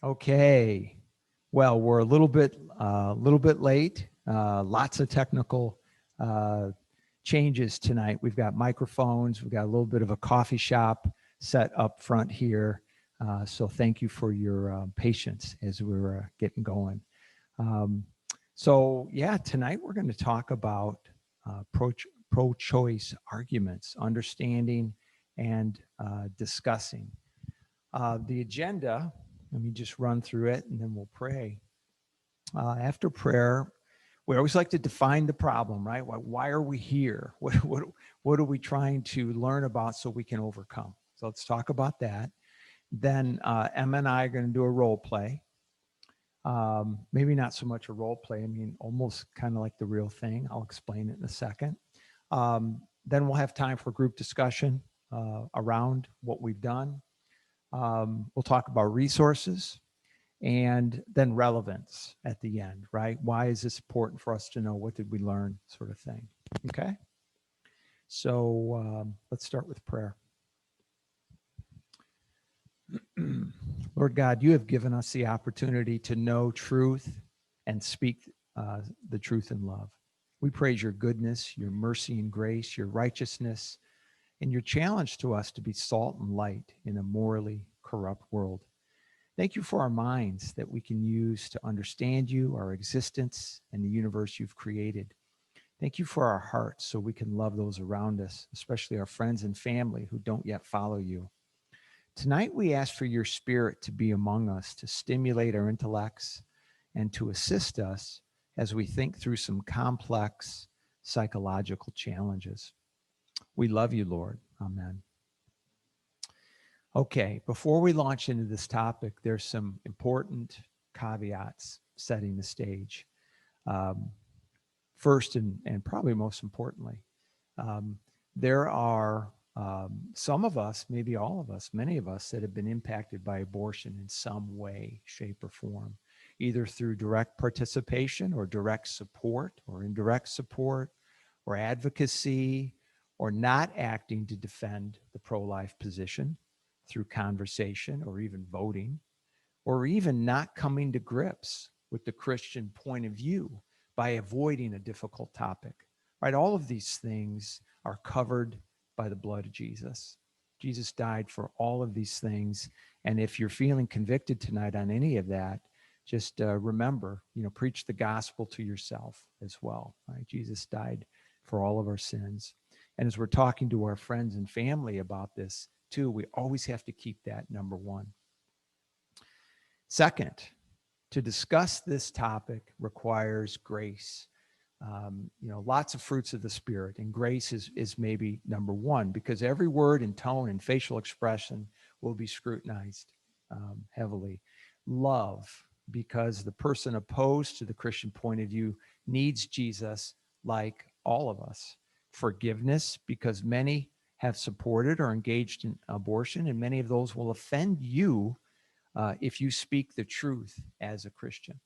Okay. Well, we're a little bit late. Lots of technical uh, changes tonight. We've got microphones. We've got a little bit of a coffee shop set up front here. So thank you for your patience as we're getting going. Um, so yeah, tonight we're going to talk about pro-choice arguments, understanding and discussing. The agenda, let me just run through it and then we'll pray. After prayer, we always like to define the problem, right? Why are we here? What are we trying to learn about so we can overcome? So let's talk about that. Then Emma and I are going to do a role play. Maybe not so much a role play. I mean, almost kind of like the real thing. I'll explain it in a second. Then we'll have time for group discussion around what we've done. We'll talk about resources and then relevance at the end, right? Why is this important for us to know? What did we learn? Sort of thing. Okay. So let's start with prayer. Lord God, you have given us the opportunity to know truth and speak the truth in love. We praise your goodness, your mercy and grace, your righteousness, and your challenge to us to be salt and light in a morally corrupt world. Thank you for our minds that we can use to understand you, our existence, and the universe you've created. Thank you for our hearts so we can love those around us, especially our friends and family who don't yet follow you. Tonight, we ask for your spirit to be among us, to stimulate our intellects, and to assist us as we think through some complex psychological challenges. We love you, Lord. Amen. Okay, before we launch into this topic, there's some important caveats setting the stage. Um, First, and probably most importantly, um, there are some of us, maybe all of us, many of us that have been impacted by abortion in some way, shape, or form, either through direct participation or direct support or indirect support or advocacy or not acting to defend the pro-life position through conversation or even voting, or even not coming to grips with the Christian point of view by avoiding a difficult topic, right? All of these things are covered by the blood of Jesus. Jesus died for all of these things. And if you're feeling convicted tonight on any of that, just remember, preach the gospel to yourself as well, right? Jesus died for all of our sins. And as we're talking to our friends and family about this too, we always have to keep that number one. Second, to discuss this topic requires grace. Lots of fruits of the Spirit, and grace is maybe number one, because every word and tone and facial expression will be scrutinized heavily. Love, because the person opposed to the Christian point of view needs Jesus like all of us. Forgiveness, because many have supported or engaged in abortion, and many of those will offend you if you speak the truth as a Christian.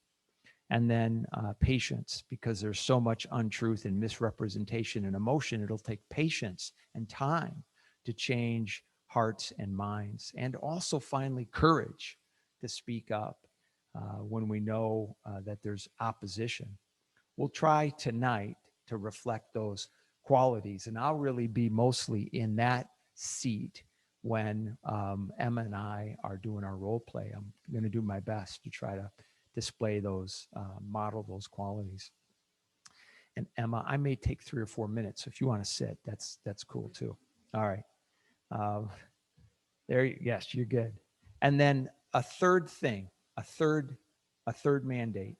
And then patience, because there's so much untruth and misrepresentation and emotion. It'll take patience and time to change hearts and minds. And also, finally, courage to speak up when we know that there's opposition. We'll try tonight to reflect those qualities. And I'll really be mostly in that seat when Emma and I are doing our role play. I'm going to do my best to try to display those, model those qualities. And Emma, I may take 3 or 4 minutes. So if you want to sit, that's cool too. All right. Um, yes, you're good. And then a third thing, a third mandate,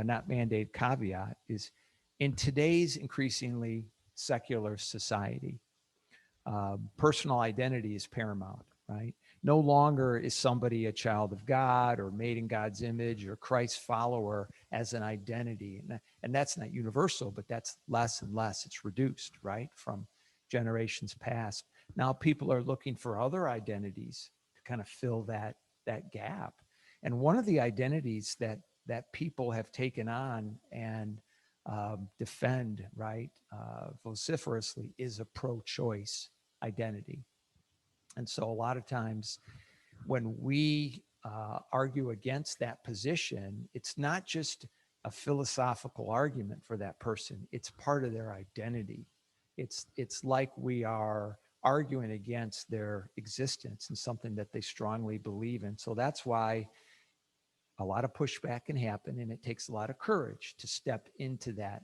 not mandate, caveat is, in today's increasingly secular society, personal identity is paramount, right? No longer is somebody a child of God or made in God's image or Christ's follower as an identity. And that's not universal, but that's less and less. It's reduced, right, from generations past. Now people are looking for other identities to kind of fill that gap. And one of the identities that people have taken on and defend, right, vociferously, is a pro-choice identity. And so a lot of times when we argue against that position, it's not just a philosophical argument for that person, it's part of their identity. It's like we are arguing against their existence and something that they strongly believe in. So that's why a lot of pushback can happen, and it takes a lot of courage to step into that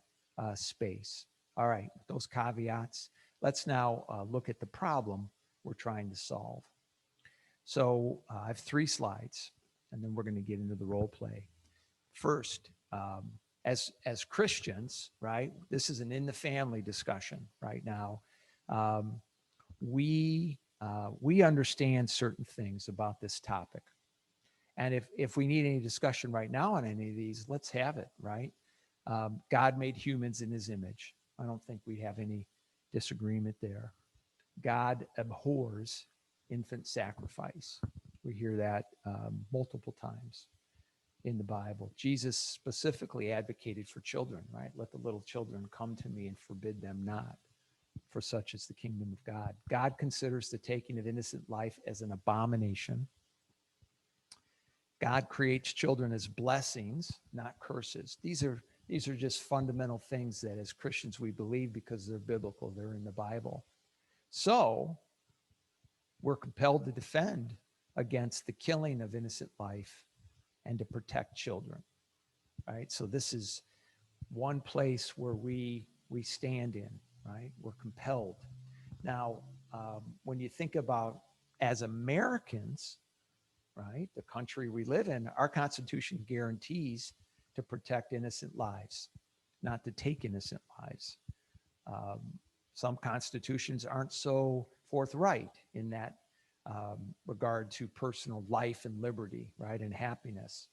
space. All right, those caveats. Let's now look at the problem we're trying to solve. So I have 3 slides, and then we're going to get into the role play. First, as Christians, right? This is an in the family discussion right now. Um, we understand certain things about this topic, and if we need any discussion right now on any of these, let's have it. Right? God made humans in His image. I don't think we have any disagreement there. God abhors infant sacrifice. We hear that multiple times in the Bible. Jesus specifically advocated for children, right? Let the little children come to me and forbid them not, for such is the kingdom of God. God considers the taking of innocent life as an abomination. God creates children as blessings, not curses. These are just fundamental things that as Christians we believe because they're biblical, they're in the Bible. So we're compelled to defend against the killing of innocent life and to protect children. Right? So this is one place where we stand in, right? We're compelled. Now, when you think about as Americans, right, the country we live in, our Constitution guarantees to protect innocent lives, not to take innocent lives. Um, some constitutions aren't so forthright in that regard to personal life and liberty, right, and happiness.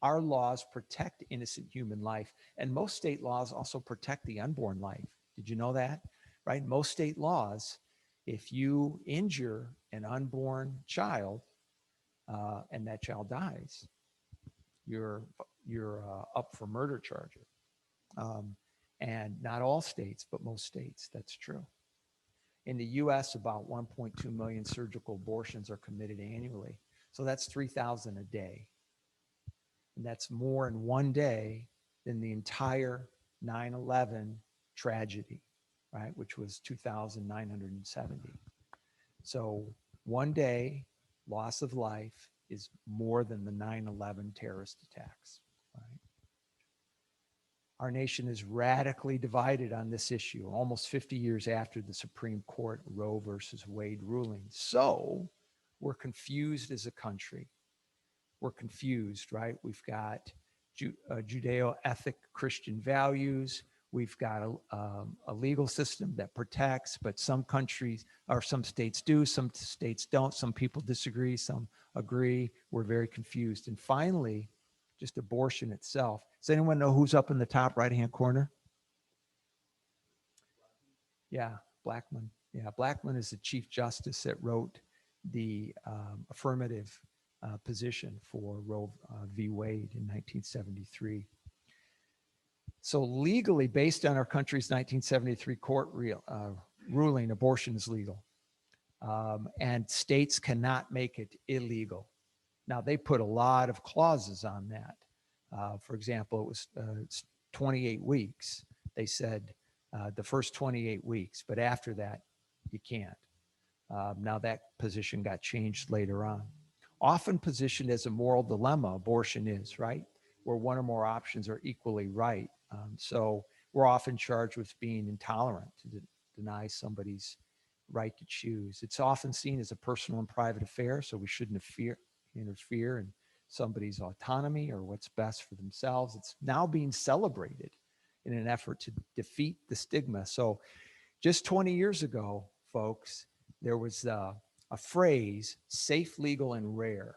Our laws protect innocent human life, and most state laws also protect the unborn life. Did you know that? Right? Most state laws, if you injure an unborn child and that child dies, you're up for murder charges. Um, and not all states, but most states, that's true. In the US, about 1.2 million surgical abortions are committed annually. So that's 3,000 a day. And that's more in one day than the entire 9/11 tragedy, right, which was 2,970. So one day, loss of life is more than the 9/11 terrorist attacks, right? Our nation is radically divided on this issue almost 50 years after the Supreme Court Roe versus Wade ruling. So we're confused as a country. We're confused, right? We've got Judeo-ethic Christian values. We've got a legal system that protects, but some countries or some states do, some states don't. Some people disagree, some agree. We're very confused. And finally, just abortion itself. Does anyone know who's up in the top right-hand corner? Yeah, Blackmun. Yeah, Blackmun is the Chief Justice that wrote the affirmative position for Roe v. Wade in 1973. So legally, based on our country's 1973 court ruling, abortion is legal. And states cannot make it illegal. Now, they put a lot of clauses on that. For example, it was 28 weeks. They said the first 28 weeks, but after that, you can't. Now, that position got changed later on. Often positioned as a moral dilemma, abortion is, right? Where one or more options are equally right. So we're often charged with being intolerant to deny somebody's right to choose. It's often seen as a personal and private affair, so we shouldn't interfere in somebody's autonomy or what's best for themselves. It's now being celebrated in an effort to defeat the stigma. So just 20 years ago, folks, there was a phrase, safe, legal, and rare,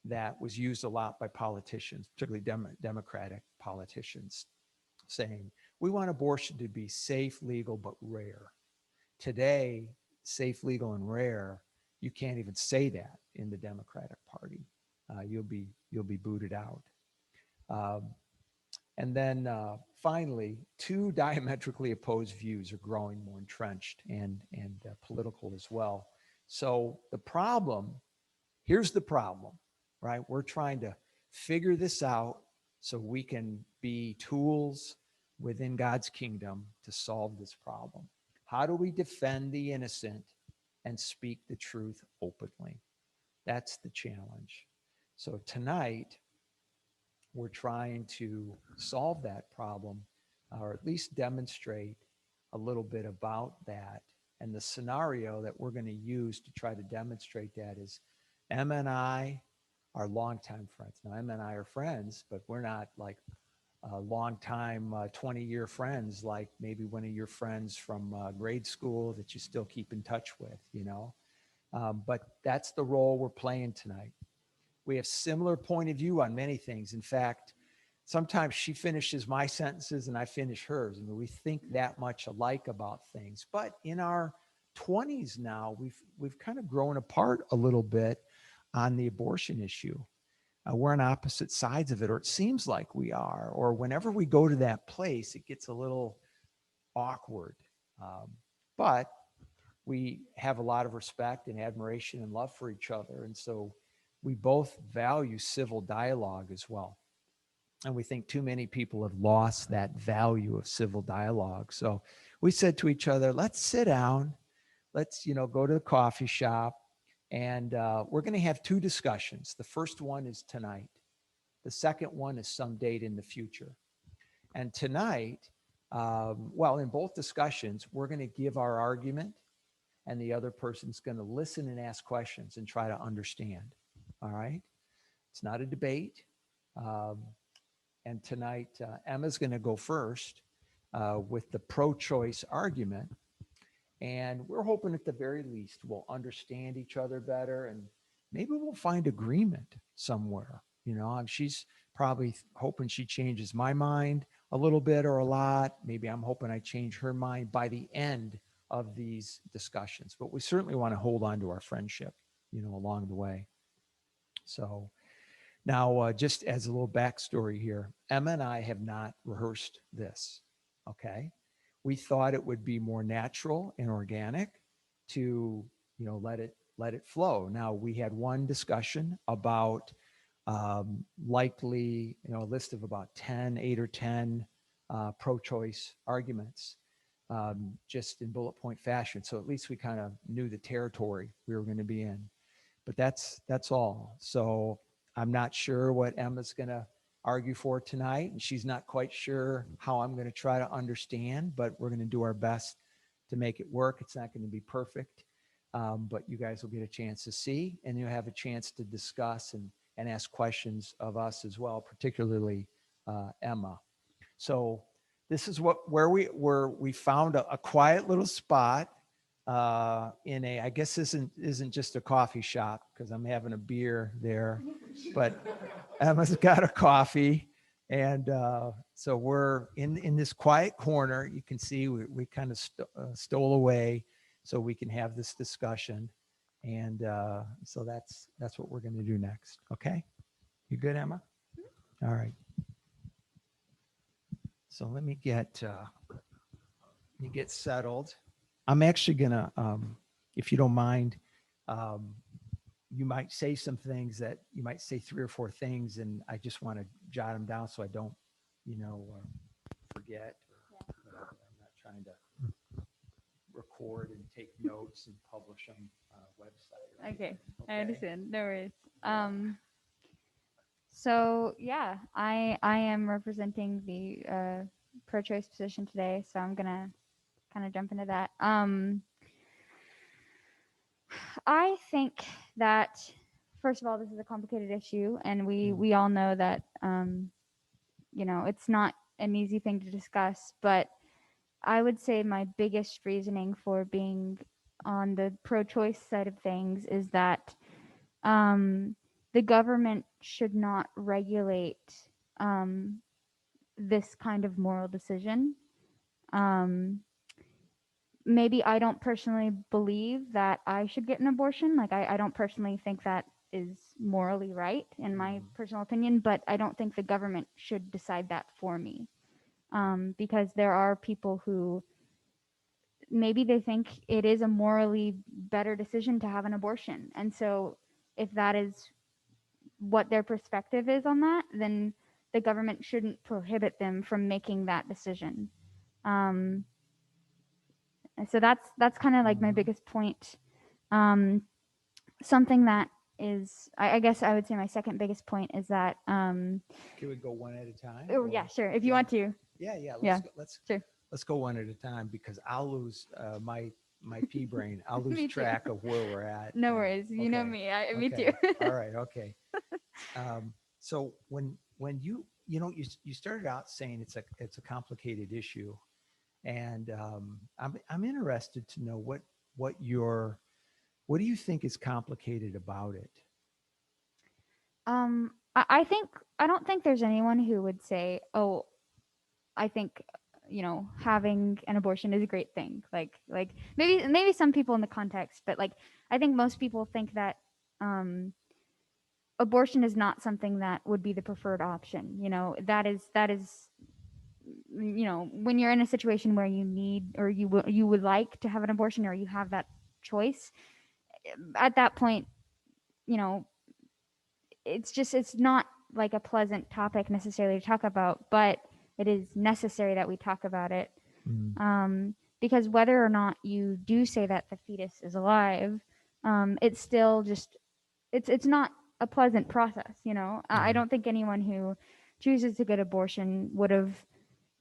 that was used a lot by politicians, particularly Democratic politicians, saying, we want abortion to be safe, legal, but rare. Today, safe, legal, and rare, you can't even say that in the Democratic Party. You'll be booted out. And then finally, two diametrically opposed views are growing more entrenched and political as well. So the problem Here's the problem, right? We're trying to figure this out so we can be tools within God's kingdom to solve this problem. How do we defend the innocent and speak the truth openly? That's the challenge. So tonight, we're trying to solve that problem, or at least demonstrate a little bit about that. And the scenario that we're going to use to try to demonstrate that is Emma and I are longtime friends. Now, Emma and I are friends, but we're not like longtime 20-year friends, like maybe one of your friends from grade school that you still keep in touch with, you know. But that's the role we're playing tonight. We have similar point of view on many things. In fact, sometimes she finishes my sentences and I finish hers. I mean, we think that much alike about things. But in our 20s now, we've kind of grown apart a little bit on the abortion issue. We're on opposite sides of it, or it seems like we are. Or whenever we go to that place, it gets a little awkward. But we have a lot of respect and admiration and love for each other. And so we both value civil dialogue as well. And we think too many people have lost that value of civil dialogue. So we said to each other, let's sit down, let's, go to the coffee shop, and we're going to have two discussions. The first one is tonight. The second one is some date in the future. And tonight, in both discussions, we're going to give our argument, and the other person's going to listen and ask questions and try to understand. All right. It's not a debate. And tonight, Emma's going to go first with the pro-choice argument. And we're hoping at the very least we'll understand each other better, and maybe we'll find agreement somewhere. She's probably hoping she changes my mind a little bit or a lot. Maybe I'm hoping I change her mind by the end of these discussions. But we certainly want to hold on to our friendship, along the way. So now, just as a little backstory here, Emma and I have not rehearsed this. Okay. We thought it would be more natural and organic to, let it flow. Now, we had one discussion about likely, a list of about 8 or 10 pro-choice arguments, just in bullet point fashion. So at least we kind of knew the territory we were going to be in. But that's all. So I'm not sure what Emma's going to argue for tonight, and she's not quite sure how I'm going to try to understand, but we're going to do our best to make it work. It's not going to be perfect, but you guys will get a chance to see, and you'll have a chance to discuss and ask questions of us as well, particularly Emma. So this is where we found a quiet little spot in I guess this isn't just a coffee shop because I'm having a beer there, but Emma's got a coffee. And so we're in this quiet corner. You can see we kind of stole away so we can have this discussion. And so that's what we're going to do next. Okay. You good, Emma? All right. So let me get settled. I'm actually gonna, if you don't mind, you might say some things that you might say 3 or 4 things, and I just want to jot them down so I don't, forget. I'm not trying to record and take notes and publish on a website. Okay, I understand. No worries. So yeah, I am representing the pro-choice position today, so I'm gonna kind of jump into that. I think that first of all, this is a complicated issue, and we all know that it's not an easy thing to discuss. But I would say my biggest reasoning for being on the pro-choice side of things is that the government should not regulate this kind of moral decision. Maybe I don't personally believe that I should get an abortion. Like, I don't personally think that is morally right, in my personal opinion, but I don't think the government should decide that for me. Because there are people who maybe they think it is a morally better decision to have an abortion. And so if that is what their perspective is on that, then the government shouldn't prohibit them from making that decision. Um, so that's kind of like my biggest point. Um, something that is, I guess I would say my second biggest point is that Can we go one at a time? oh yeah, sure, if you Yeah. want to. Yeah. Yeah, sure. Let's go one at a time because I'll lose my pea brain. I'll lose Me too. track of where we're at. No worries. You know Okay. me. Me too. Okay. All right. Okay. So when you started out saying it's a complicated issue, and I'm interested to know what your what do you think is complicated about it? I think I don't think there's anyone who would say, "Oh, I think having an abortion is a great thing." Like maybe some people in the context, but like I think most people think that um, abortion is not something that would be the preferred option. That is when you're in a situation where you need or you would like to have an abortion or you have that choice. At that point, you know, it's not like a pleasant topic necessarily to talk about, but it is necessary that we talk about it. Mm, Because whether or not you do say that the fetus is alive, it's still just it's not a pleasant process. I yeah. don't think anyone who chooses to get abortion would have,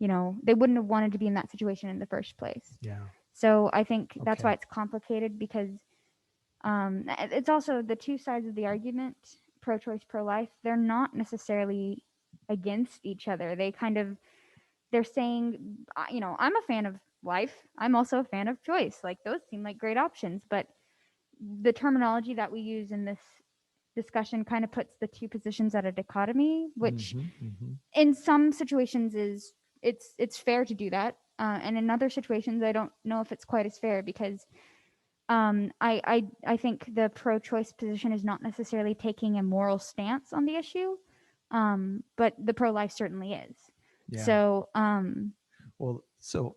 they wouldn't have wanted to be in that situation in the first place. Yeah. So I think that's why Okay. it's complicated because it's also the two sides of the argument, pro-choice, pro-life. They're not necessarily against each other. They're saying, I'm a fan of life. I'm also a fan of choice. Like those seem like great options, but the terminology that we use in this discussion kind of puts the two positions at a dichotomy, which Mm-hmm. Mm-hmm. in some situations is it's fair to do that, and in other situations I don't know if it's quite as fair because I think the pro-choice position is not necessarily taking a moral stance on the issue, but the pro-life certainly is. Yeah. So Well, so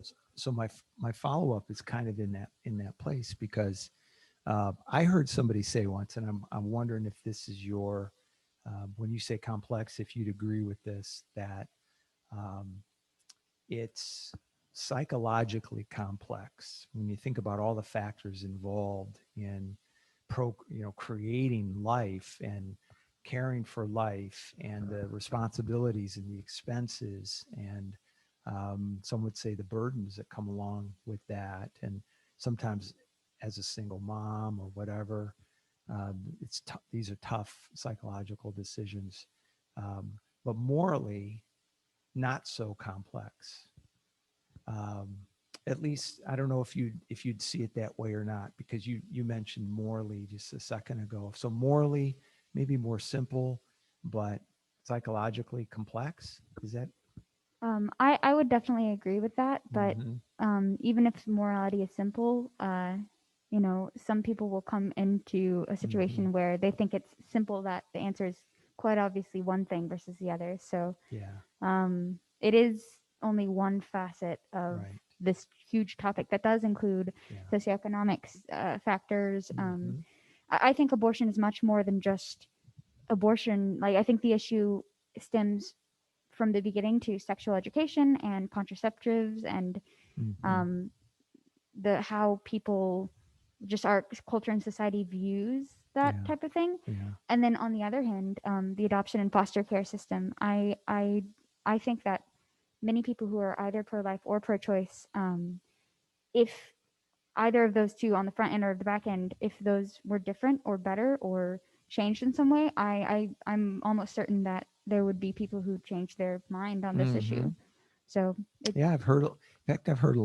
my follow up is kind of in that place because I heard somebody say once, and I'm wondering if this is your when you say complex, if you'd agree with this that um, it's psychologically complex when you think about all the factors involved in creating life and caring for life and the responsibilities and the expenses and some would say the burdens that come along with that and sometimes as a single mom or whatever these are tough psychological decisions um, but morally not so complex. Um, at least I don't know if you'd see it that way or not because you mentioned morally just a second ago. So morally, maybe more simple, but psychologically complex. Is that? I would definitely agree with that, but Mm-hmm. even if morality is simple, some people will come into a Mm-hmm. situation where they think it's simple that the answer is quite obviously one thing versus the other. So Yeah. it is only one facet of Right. this huge topic that does include Yeah. socioeconomic factors. Mm-hmm. I think abortion is much more than just abortion. Like I think the issue stems from the beginning to sexual education and contraceptives and Mm-hmm. um, the how people just our culture and society views that Yeah. type of thing. Yeah. And then on the other hand, the adoption and foster care system. I think that many people who are either pro-life or pro-choice, if either of those two on the front end or the back end, if those were different or better or changed in some way, I'm almost certain that there would be people who change their mind on this Mm-hmm. issue. So it Yeah, in fact, I've heard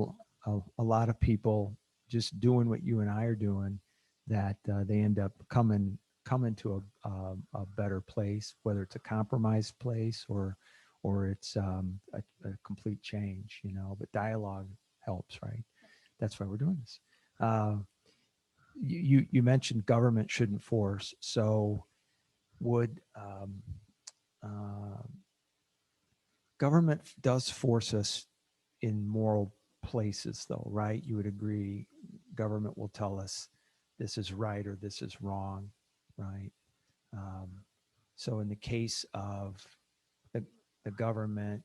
a lot of people just doing what you and I are doing, that they end up coming to a better place, whether it's a compromised place or it's a complete change, But dialogue helps, right? That's why we're doing this. Uh, you mentioned government shouldn't force, so would uh, government does force us in moral places though, right? You would agree government will tell us this is right or this is wrong, right? Um, so in the case of the, the government,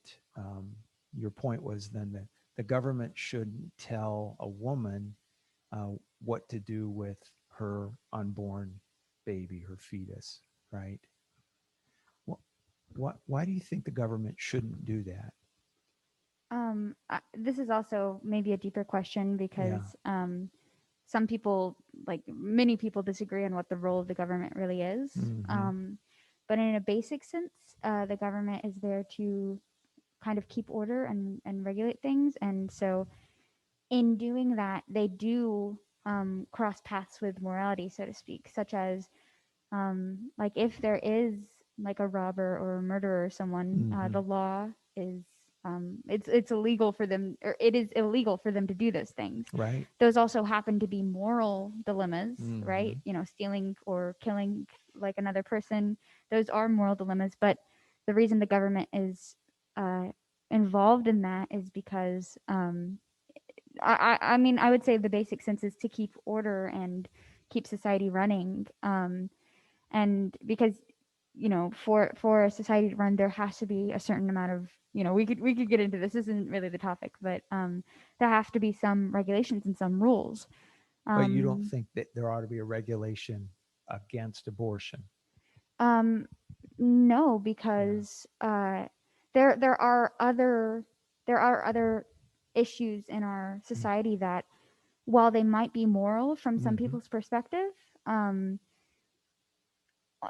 your point was then that the government shouldn't tell a woman uh, what to do with her unborn baby, her fetus, right? Why do you think the government shouldn't do that? This is also maybe a deeper question Yeah. because some people, like many people, disagree on what the role of the government really is. Mm-hmm. But in a basic sense, the government is there to kind of keep order and regulate things. And so, in doing that, they do cross paths with morality, so to speak, such as like if there is like a robber or a murderer or someone, Mm-hmm. the law is it's illegal for them, or it is illegal for them to do those things. Right. Those also happen to be moral dilemmas, Mm-hmm. right? You know, stealing or killing like another person, those are moral dilemmas. But the reason the government is uh, involved in that is because I mean, I would say the basic sense is to keep order and keep society running. And because for a society to run, there has to be a certain amount of, we could get into this. This isn't really the topic, but there have to be some regulations and some rules. But you don't Um, think that there ought to be a regulation against abortion? um, no, Yeah. because there are other issues in our society that, while they might be moral from some Mm-hmm. people's perspective, um,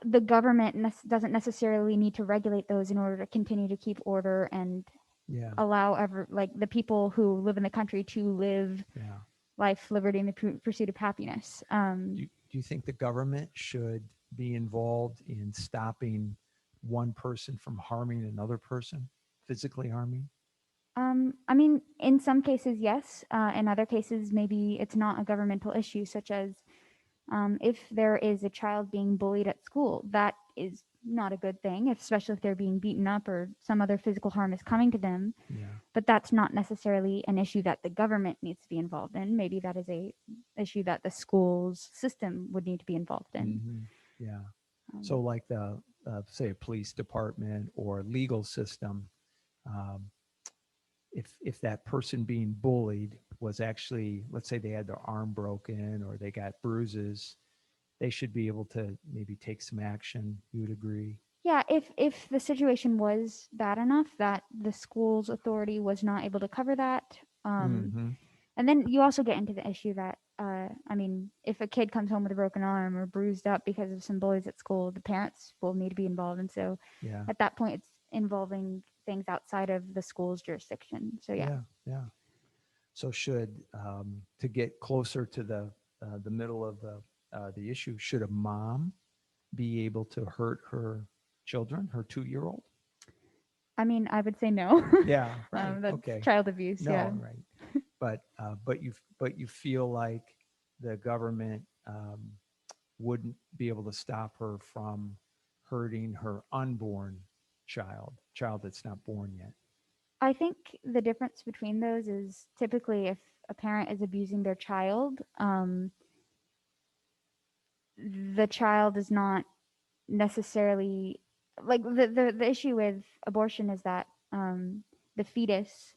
the government doesn't necessarily need to regulate those in order to continue to keep order and Yeah. allow like the people who live in the country to live Yeah. life, liberty, and the pursuit of happiness. Do you think the government should be involved in stopping one person from harming another person, physically harming? I mean, in some cases, yes. In other cases, maybe it's not a governmental issue, such as if there is a child being bullied at school, that is not a good thing, especially if they're being beaten up or some other physical harm is coming to them. Yeah. But that's not necessarily an issue that the government needs to be involved in. Maybe that is a issue that the schools system would need to be involved in. Mm-hmm. Yeah. So, Um, like the say a police department or legal system, um, if that person being bullied was actually, let's say they had their arm broken or they got bruises, they should be able to maybe take some action. You would agree? yeah, if the situation was bad enough that the school's authority was not able to cover that, Mm-hmm. and then you also get into the issue that, I mean, if a kid comes home with a broken arm or bruised up because of some bullies at school, the parents will need to be involved. And so Yeah. at that point, it's involving things outside of the school's jurisdiction. So, yeah. Yeah. Yeah. So should to get closer to the middle of the issue, should a mom be able to hurt her children, her 2-year-old? I mean, I would say no. Yeah, right. That's Okay. child abuse. Yeah. No, right. But you feel like the government wouldn't be able to stop her from hurting her unborn child that's not born yet. I think the difference between those is typically if a parent is abusing their child, the child is not necessarily like the issue with abortion is that the fetus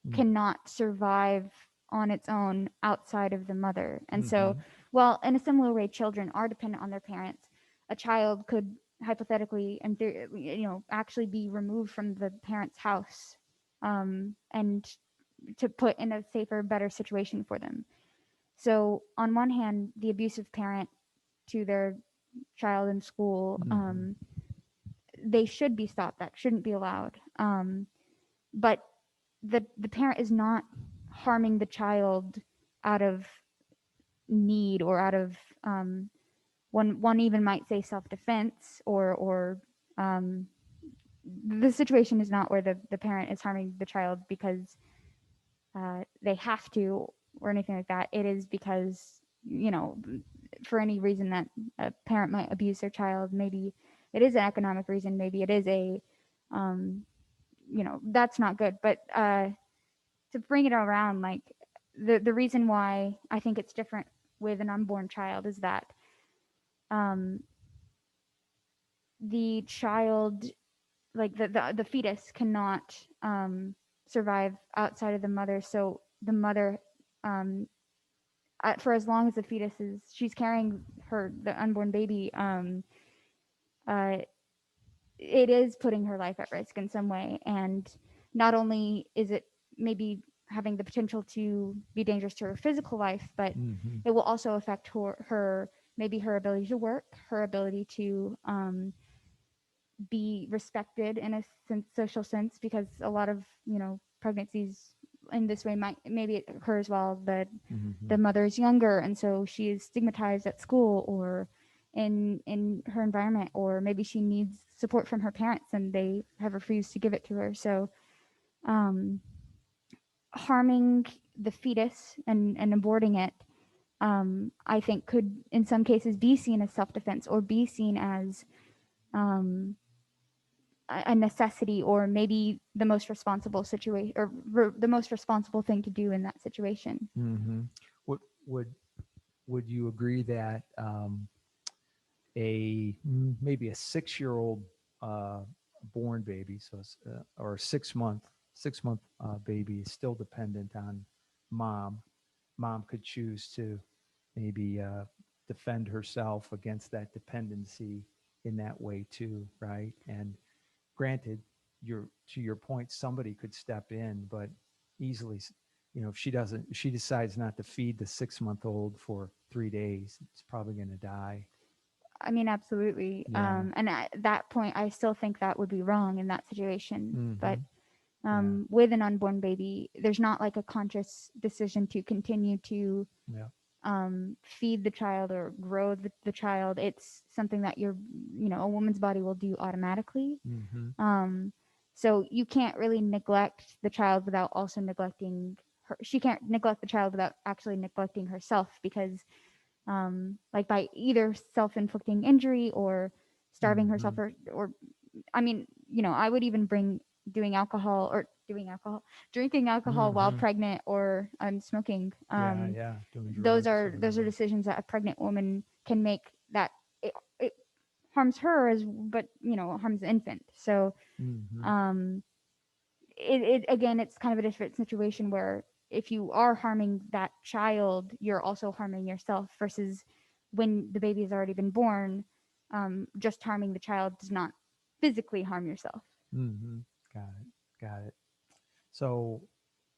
Mm. cannot survive on its own outside of the mother. And so, Mm-hmm. well, in a similar way, children are dependent on their parents. A child could hypothetically and actually be removed from the parent's house, and to put in a safer, better situation for them. So, on one hand, the abusive parent to their child in school, Mm-hmm. they should be stopped. That shouldn't be allowed. But the parent is not harming the child out of need or out of one even might say self defense, or um, the situation is not where the parent is harming the child because they have to or anything like that. It is because, for any reason that a parent might abuse their child. Maybe it is an economic reason. Maybe it is um, that's not good. But to bring it around, like the reason why I think it's different with an unborn child is that um, the child, like the fetus cannot survive outside of the mother. So the mother, um, for as long as the fetus is, she's carrying the unborn baby, uh, it is putting her life at risk in some way. And not only is it maybe having the potential to be dangerous to her physical life, but Hmm. it will also affect her maybe her ability to work, her ability to be respected in a social sense, because a lot of pregnancies in this way might maybe it occurs while the Hmm. mother is younger, and so she is stigmatized at school or in her environment, or maybe she needs support from her parents and they have refused to give it to her. So um, harming the fetus and aborting it, I think could in some cases be seen as self-defense or be seen as um, a necessity, or maybe the most responsible situation, or the most responsible thing to do in that situation. Hmm. Would would would you agree that maybe a 6-year-old uh, born baby, or a 6-month baby is still dependent on mom. Mom could choose to maybe defend herself against that dependency in that way too, right? And granted, to your point, somebody could step in, but easily, if she decides not to feed the 6-month old for 3 days, it's probably going to die. I mean, absolutely. Yeah. And at that point, I still think that would be wrong in that situation. But Hmm. Yeah. with an unborn baby, there's not like a conscious decision to continue to Yeah. feed the child or grow the child. It's something that a woman's body will do automatically. Hmm. Um, so you can't really neglect the child without also neglecting her. She can't neglect the child without actually neglecting herself, because like by either self-inflicting injury or starving herself, Hmm. or I mean, I would even bring drinking alcohol while Hmm. pregnant, or smoking. Yeah. Yeah. Doing Those drugs or are those are whatever. decisions that a pregnant woman can make, that it harms her as, but harms the infant. So Hmm. um it again, it's kind of a different situation where if you are harming that child, you're also harming yourself, versus when the baby has already been born, just harming the child does not physically harm yourself. Hmm. Got it. Got it. So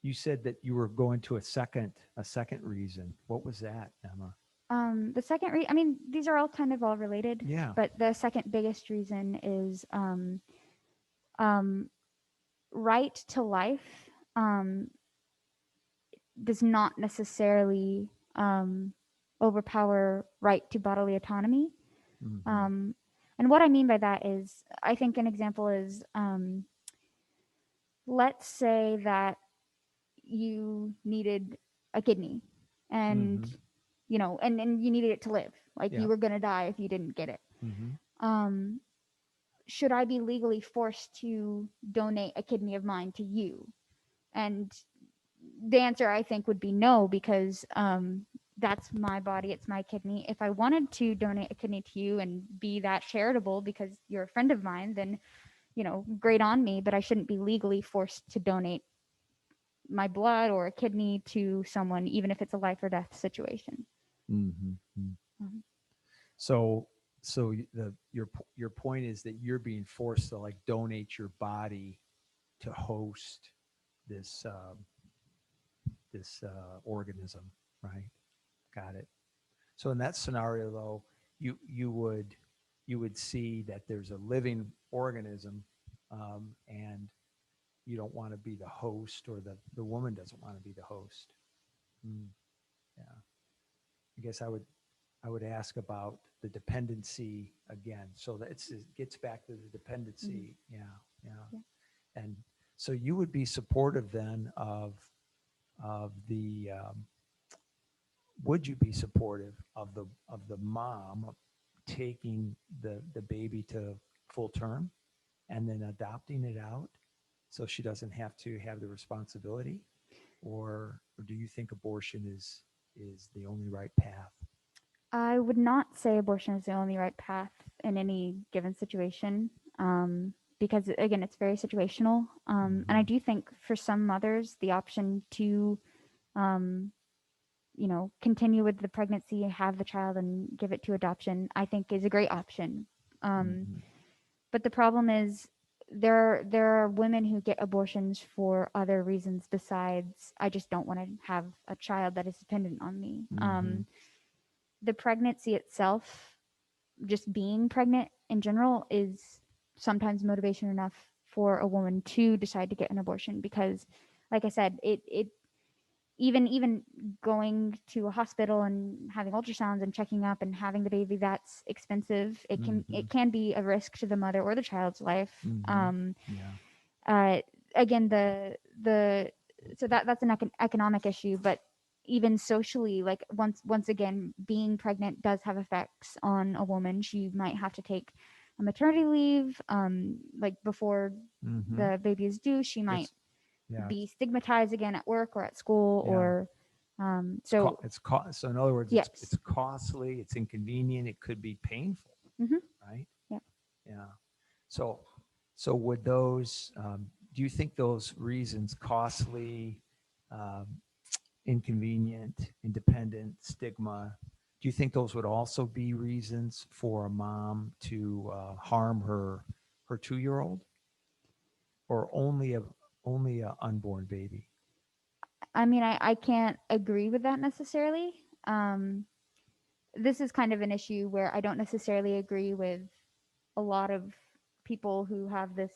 you said that you were going to a second reason. What was that, Emma? The second I mean, these are all related, Yeah. but the second biggest reason is um, right to life does not necessarily overpower right to bodily autonomy. Hmm. Um, and what I mean by that is, I think an example is, let's say that you needed a kidney, and Hmm. and you needed it to live. Like, Yeah. you were gonna die if you didn't get it. Hmm. Um, should I be legally forced to donate a kidney of mine to you? And the answer, I think, would be no, because that's my body, it's my kidney. If I wanted to donate a kidney to you and be that charitable because you're a friend of mine, then great on me. But I shouldn't be legally forced to donate my blood or a kidney to someone, even if it's a life or death situation. Hmm. Um, So, your point is that you're being forced to like donate your body to host this organism, right? Got it. So in that scenario, though, you would see that there's a living organism, and you don't want to be the host, or the woman doesn't want to be the host. Mm, yeah. I guess I would ask about the dependency again. So that it gets back to the mhm. dependency. Yeah, yeah. Yeah. And so you would be supportive then of the would you be supportive of the mom taking the baby to full term and then adopting it out so she doesn't have to have the responsibility, or do you think abortion is the only right path? I would not say abortion is the only right path. in any given situation, because again, it's very situational. And I do think for some mothers, the option to, um, continue with the pregnancy, have the child, and give it to adoption, I think is a great option. Um, Mhm. but the problem is there are women who get abortions for other reasons besides I just don't want to have a child that is dependent on me. Mhm. The pregnancy itself, just being pregnant in general, is sometimes motivation enough for a woman to decide to get an abortion because, like I said, it even going to a hospital and having ultrasounds and checking up and having the baby, that's expensive. It can Mhm. it can be a risk to the mother or the child's life. Mhm. Yeah. Uh, Again, the so that's an economic issue, but even socially, like once again, being pregnant does have effects on a woman. She might have to take a maternity leave, like before Mhm. the baby is due. She might It's yeah. be stigmatized again at work or at school, Yeah. or so So in other words, yes. it's costly, it's inconvenient, it could be painful, Mm-hmm. right? Yep. Yeah. So would those do you think those reasons, costly, um, inconvenient, independent, stigma, do you think those would also be reasons for a mom to harm her 2-year-old, or only a unborn baby? I mean, I can't agree with that necessarily. This is kind of an issue where I don't necessarily agree with a lot of people who have this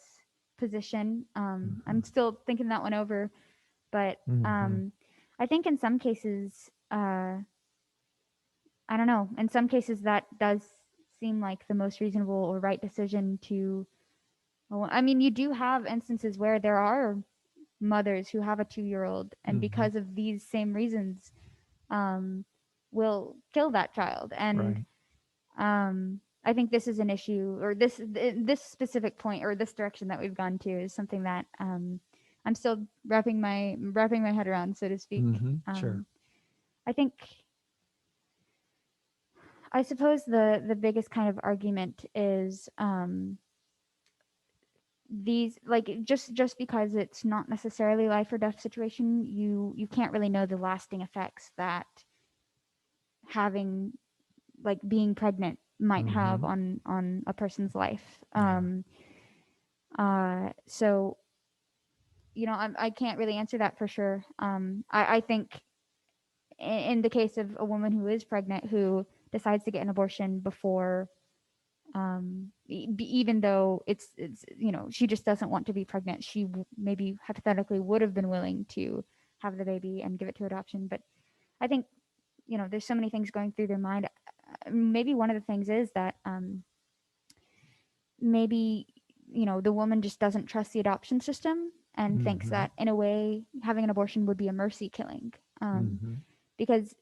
position. I'm still thinking that one over, but Mm-hmm. I think in some cases, I don't know. In some cases, that does seem like the most reasonable or right decision to. Well, I mean, you do have instances where there are mothers who have a 2-year-old, and Mm-hmm. because of these same reasons, um, will kill that child. And Right. I think this is an issue, or this specific point, or this direction that we've gone to, is something that I'm still wrapping my head around, so to speak. Mm-hmm. Sure. I think I suppose the biggest kind of argument is these, like, just because it's not necessarily life or death situation, you can't really know the lasting effects that having, like, being pregnant might have Mm-hmm. on a person's life. Yeah. So I can't really answer that for sure. I think in the case of a woman who is pregnant who decides to get an abortion before, even though it's she just doesn't want to be pregnant, she maybe hypothetically would have been willing to have the baby and give it to adoption. But I think there's so many things going through their mind. Maybe one of the things is that maybe the woman just doesn't trust the adoption system and thinks Mm-hmm. that in a way having an abortion would be a mercy killing, Mm-hmm. because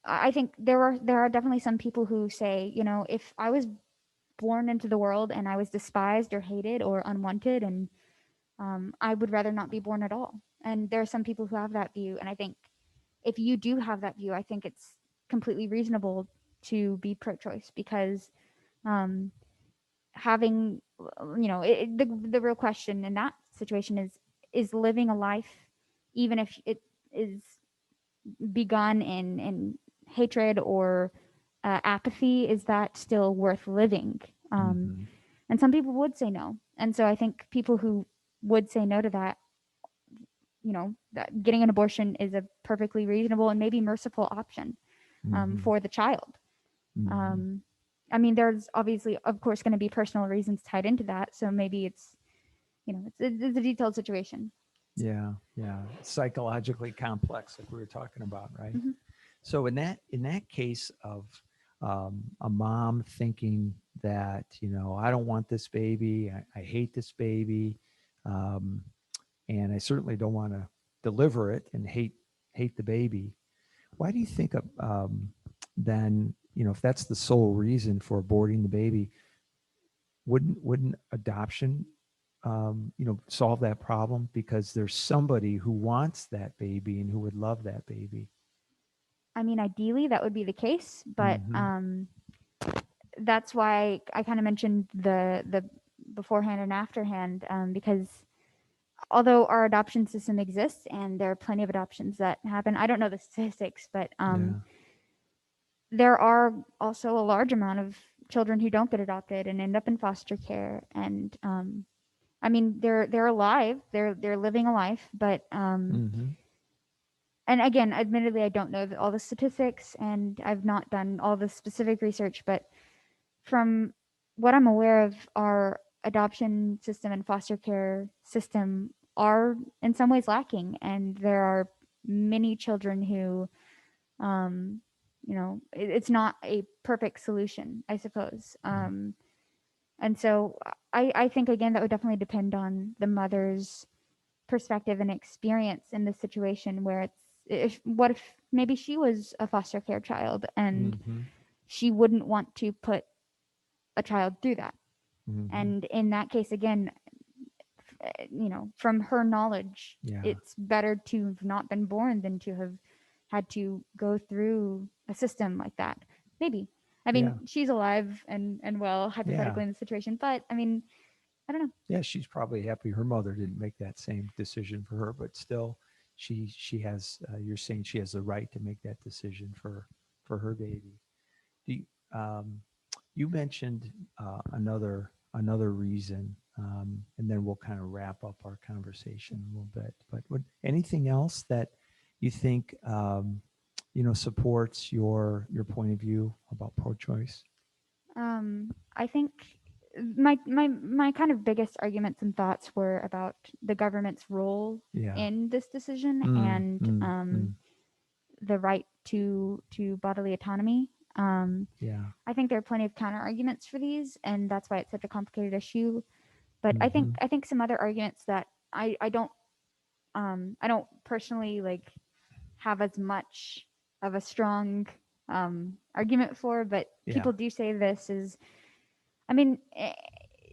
I think there are definitely some people who say, if I was born into the world and I was despised or hated or unwanted, and I would rather not be born at all. And there are some people who have that view, and I think if you do have that view, I think it's completely reasonable to be pro-choice, because um, having the real question in that situation is living a life, even if it is begun in hatred or apathy, is that still worth living? Mm-hmm. And some people would say no, and so I think people who would say no to that, that getting an abortion is a perfectly reasonable and maybe merciful option Mm-hmm. for the child. Mm-hmm. um, I mean, there's obviously, of course, going to be personal reasons tied into that, so maybe it's a detailed situation. Yeah. Yeah. Psychologically complex, like we were talking about, right? Hmm. So in that case of a mom thinking that, I don't want this baby, I hate this baby, um, and I certainly don't want to deliver it and hate the baby. Why do you think then, if that's the sole reason for aborting the baby, wouldn't adoption solve that problem, because there's somebody who wants that baby and who would love that baby? I mean, ideally that would be the case, but Mm-hmm. that's why I kind of mentioned the beforehand and afterhand, because although our adoption system exists and there are plenty of adoptions that happen, I don't know the statistics, but Yeah. there are also a large amount of children who don't get adopted and end up in foster care. And I mean, they're alive, they're living a life, but Mm-hmm. and again, admittedly, I don't know all the statistics, and I've not done all the specific research, but from what I'm aware of, our adoption system and foster care system are in some ways lacking, and there are many children who, um, it's not a perfect solution, I suppose. And so I think again that would definitely depend on the mother's perspective and experience in the situation where what if maybe she was a foster care child and Mm-hmm. she wouldn't want to put a child through that. Mm-hmm. And in that case, again, from her knowledge, Yeah. it's better to have not been born than to have had to go through a system like that. Maybe. I Yeah. mean, she's alive and well, Yeah. hypothetically, in the situation, but I mean, I don't know. Yeah. She's probably happy her mother didn't make that same decision for her, but still, she has. You're saying she has the right to make that decision for her baby. Do you, um, you mentioned another reason, and then we'll kind of wrap up our conversation a little bit. But anything else that you think supports your point of view about pro-choice? I think my kind of biggest arguments and thoughts were about the government's role Yeah. in this decision Mm, and mm, mm. the right to bodily autonomy. Yeah. I think there are plenty of counter arguments for these, and that's why it's such a complicated issue. But Mm-hmm. I think some other arguments that I don't personally like have as much of a strong argument for, but Yeah. people do say this is, I mean,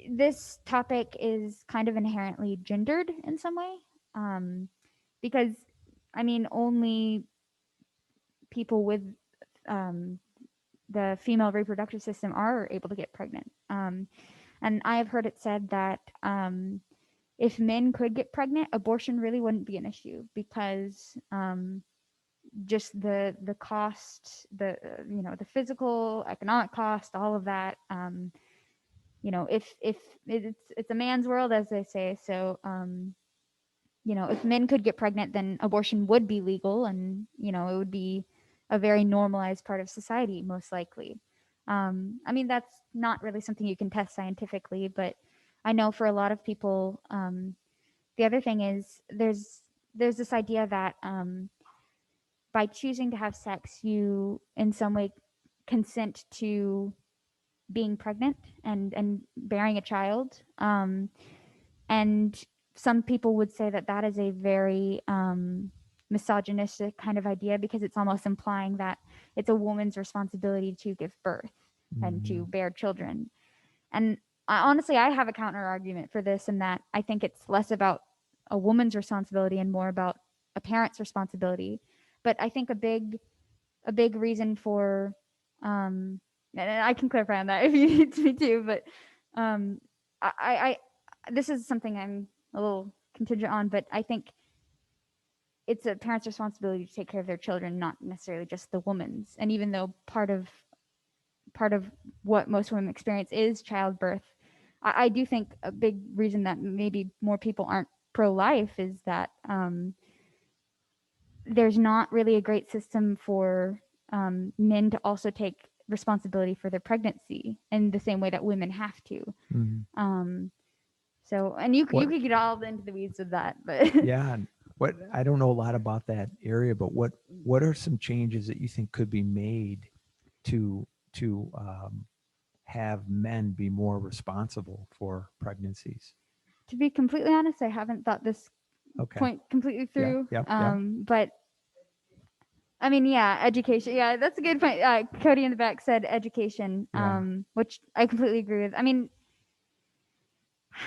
this topic is kind of inherently gendered in some way, um, because I mean, only people with um, the female reproductive system are able to get pregnant. And I have heard it said that if men could get pregnant, abortion really wouldn't be an issue because just the cost, the physical, economic cost, all of that. If it's a man's world, as they say, so if men could get pregnant, then abortion would be legal, and it would be a very normalized part of society, most likely. I mean, that's not really something you can test scientifically, but I know for a lot of people, the other thing is there's this idea that by choosing to have sex, you in some way consent to being pregnant and bearing a child. And some people would say that that is a very misogynistic kind of idea because it's almost implying that it's a woman's responsibility to give birth and Mm-hmm. to bear children. And honestly, I have a counter argument for this, in that I think it's less about a woman's responsibility and more about a parent's responsibility. But I think a big reason for and I can clarify on that if you need me to, but um I this is something I'm a little contingent on, but I think it's a parent's responsibility to take care of their children, not necessarily just the woman's. And even though part of what most women experience is childbirth, I do think a big reason that maybe more people aren't pro-life is that there's not really a great system for men to also take responsibility for their pregnancy in the same way that women have to. Mm-hmm. Um, so, and you What? could get all into the weeds of that, but Yeah. And what I don't know a lot about that area, but what are some changes that you think could be made to have men be more responsible for pregnancies? to be completely honest, I haven't thought this Okay. point completely Yeah. through. Yeah. Yeah. But I mean, yeah, education. Yeah, that's a good point. Cody in the back said education, Yeah. which I completely agree with. I mean,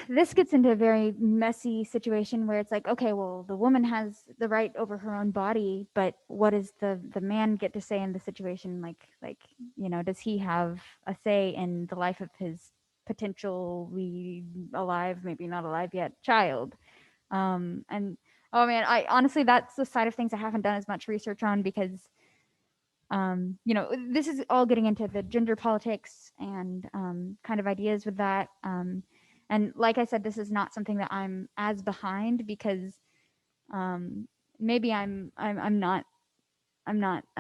this gets into a very messy situation where it's like, okay, well, the woman has the right over her own body, but what does the man get to say in the situation? Like, does he have a say in the life of his potentially alive, maybe not alive yet, child? And oh man, I honestly, that's the side of things I haven't done as much research on because this is all getting into the gender politics and kind of ideas with that. And like I said, this is not something that I'm as behind because um, maybe I'm not. I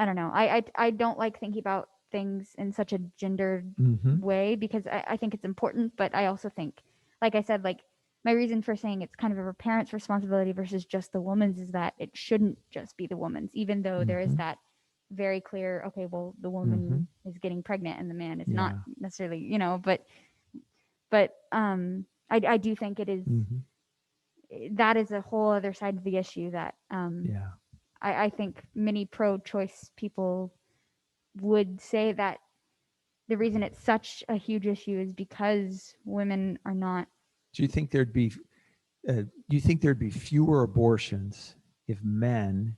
don't know. I don't like thinking about things in such a gendered Mm-hmm. way because I think it's important, but I also think, like I said, like my reason for saying it's kind of a parent's responsibility versus just the woman's is that it shouldn't just be the woman's, even though there is Mm-hmm. that very clear, okay, well, the Mm-hmm. woman is getting pregnant and the man is not Yeah. necessarily, but I do think it is Mm-hmm. that is a whole other side of the issue that Yeah. I think many pro-choice people would say that the reason it's such a huge issue is because women are not. Do you think there'd be do you think there'd be fewer abortions if men,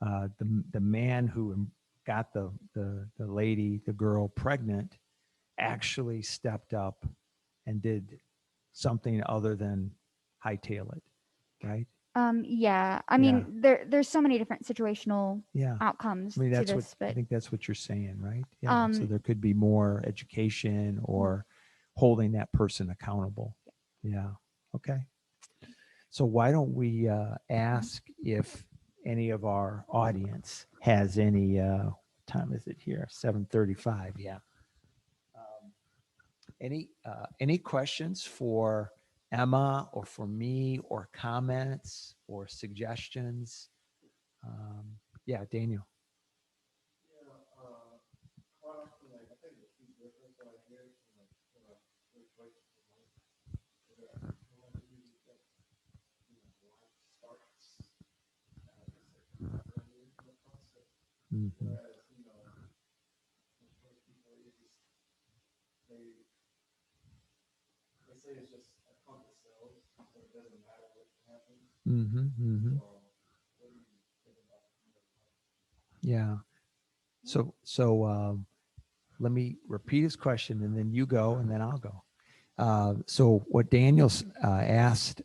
the man who got the lady, the girl pregnant, actually stepped up and did something other than hightail it, right? Yeah, I Yeah, mean, there's so many different situational yeah. I outcomes mean, to that's what this, I but think that's what you're saying, right? Yeah. So um, there could be more education or holding that person accountable. Yeah. Okay. So why don't we ask if any of our audience has any time is it here? 7:35. Yeah. Um, any questions for Emma or for me or comments or suggestions? Yeah, Daniel. Mm-hmm. Mm-hmm. Mm-hmm. Yeah. So let me repeat his question, and then you go, and then I'll go. So what Daniel asked,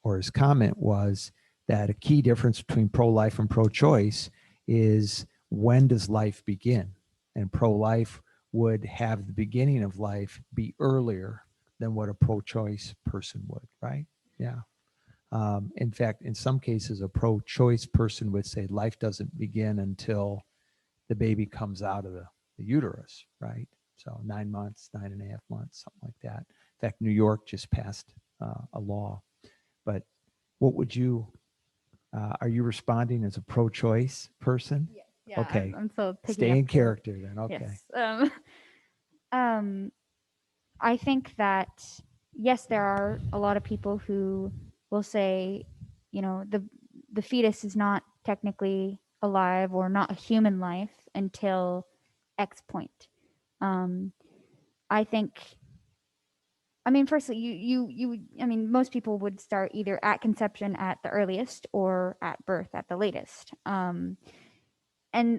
or his comment was that a key difference between pro-life and pro-choice is when does life begin? And pro-life would have the beginning of life be earlier than what a pro-choice person would, right? Yeah. In fact, in some cases, a pro-choice person would say life doesn't begin until the baby comes out of the uterus, right? So 9 months, 9.5 months, something like that. In fact, New York just passed a law. But what would you, are you responding as a pro choice person? yes, yeah, Okay. I'm still picking Stay up in the character then. Okay. yes. Um, I think that yes, there are a lot of people who will say, the fetus is not technically alive or not a human life until X point. Um, I think. I mean, firstly, I mean, most people would start either at conception at the earliest or at birth at the latest. And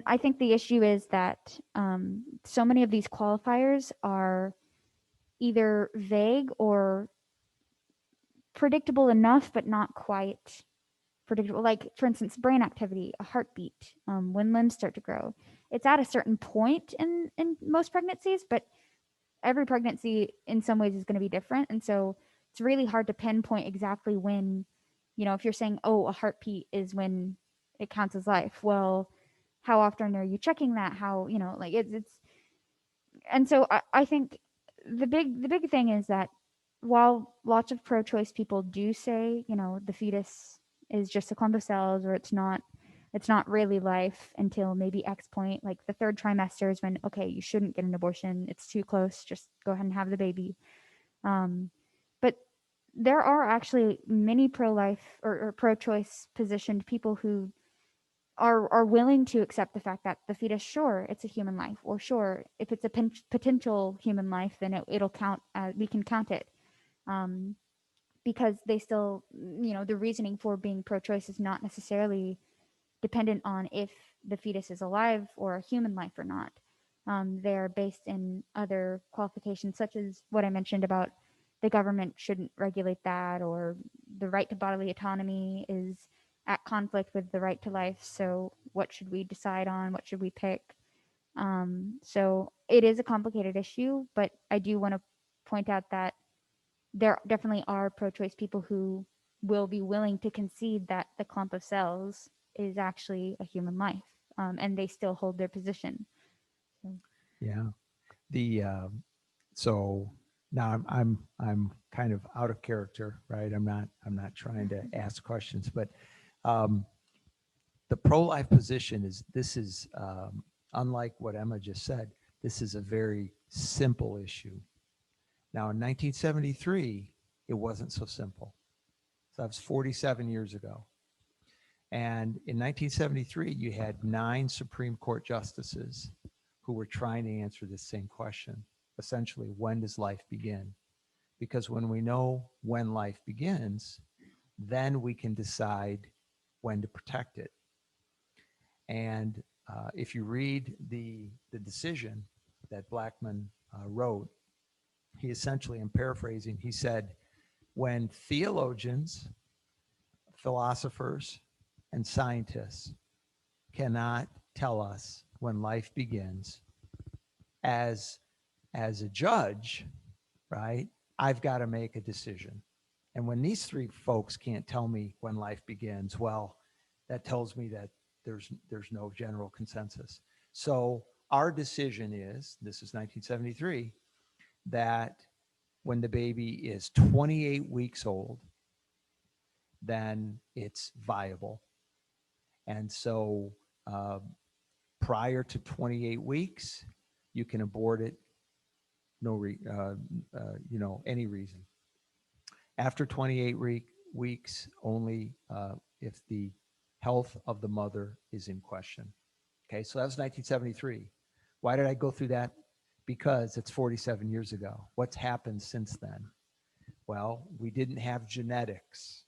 I think the issue is that so many of these qualifiers are either vague or predictable enough, but not quite predictable. Like, for instance, brain activity, a heartbeat, when limbs start to grow. It's at a certain point in most pregnancies, but every pregnancy in some ways is going to be different. And so it's really hard to pinpoint exactly when, if you're saying, oh, a heartbeat is when it counts as life. Well, how often are you checking that? How, like it's and so I think the big thing is that while lots of pro-choice people do say, the fetus is just a clump of cells or it's not really life until maybe X point, like the third trimester is when, okay, you shouldn't get an abortion, it's too close, just go ahead and have the baby. But there are actually many pro-life or pro-choice positioned people who are willing to accept the fact that the fetus, sure, it's a human life, or sure, if it's a potential human life, then it'll count. We can count it. um, because they still, the reasoning for being pro-choice is not necessarily dependent on if the fetus is alive or a human life or not. They're based in other qualifications, such as what I mentioned about the government shouldn't regulate that, or the right to bodily autonomy is at conflict with the right to life. So, what should we decide on? What should we pick? So, it is a complicated issue, but I do want to point out that there definitely are pro-choice people who will be willing to concede that the clump of cells is actually a human life, and they still hold their position. So, Yeah. The so now I'm kind of out of character, right? I'm not trying to ask questions, but um, the pro-life position is this is unlike what Emma just said. This is a very simple issue. Now, in 1973, it wasn't so simple. So that was 47 years ago. And in 1973, you had 9 Supreme Court justices who were trying to answer this same question. Essentially, when does life begin? Because when we know when life begins, then we can decide when to protect it. And if you read the decision that Blackmun wrote, he essentially, I'm paraphrasing, he said, when theologians, philosophers, and scientists cannot tell us when life begins, as as a judge, right, I've got to make a decision. And when these 3 folks can't tell me when life begins, well, that tells me that there's no general consensus. So our decision is, this is 1973, that when the baby is 28 weeks old, then it's viable. And so uh, prior to 28 weeks, you can abort it, any reason. After 28 weeks, only if the health of the mother is in question. Okay, so that was 1973. Why did I go through that? Because it's 47 years ago. What's happened since then? Well, we didn't have genetics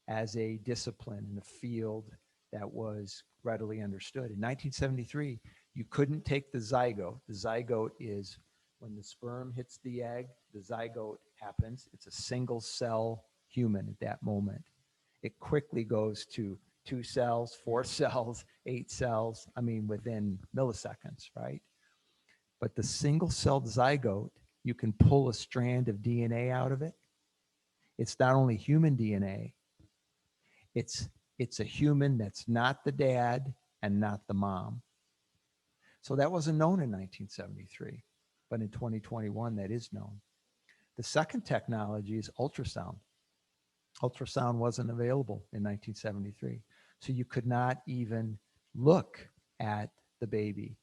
as a discipline in the field that was readily understood. In 1973, you couldn't take the zygote. The zygote is when the sperm hits the egg, the zygote happens. It's a single cell human at that moment. It quickly goes to 2 cells, 4 cells, 8 cells, I mean, within milliseconds, right? But the single celled zygote, you can pull a strand of DNA out of it. It's not only human DNA, it's it's a human that's not the dad and not the mom. So that wasn't known in 1973, but in 2021 that is known. The second technology is ultrasound. Ultrasound wasn't available in 1973. So you could not even look at the baby.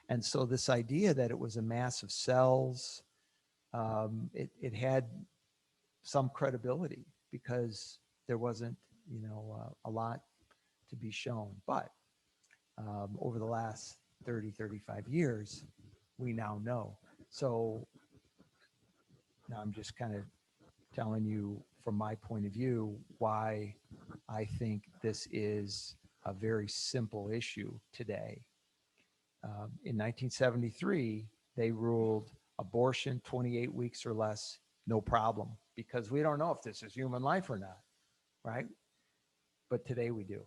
And so this idea that it was a mass of cells, it had some credibility because there wasn't, a lot to be shown. But over the last 30, 35 years, we now know. So now I'm just kind of telling you from my point of view why I think this is a very simple issue today. In 1973, they ruled abortion 28 weeks or less, no problem, because we don't know if this is human life or not, right? But today we do.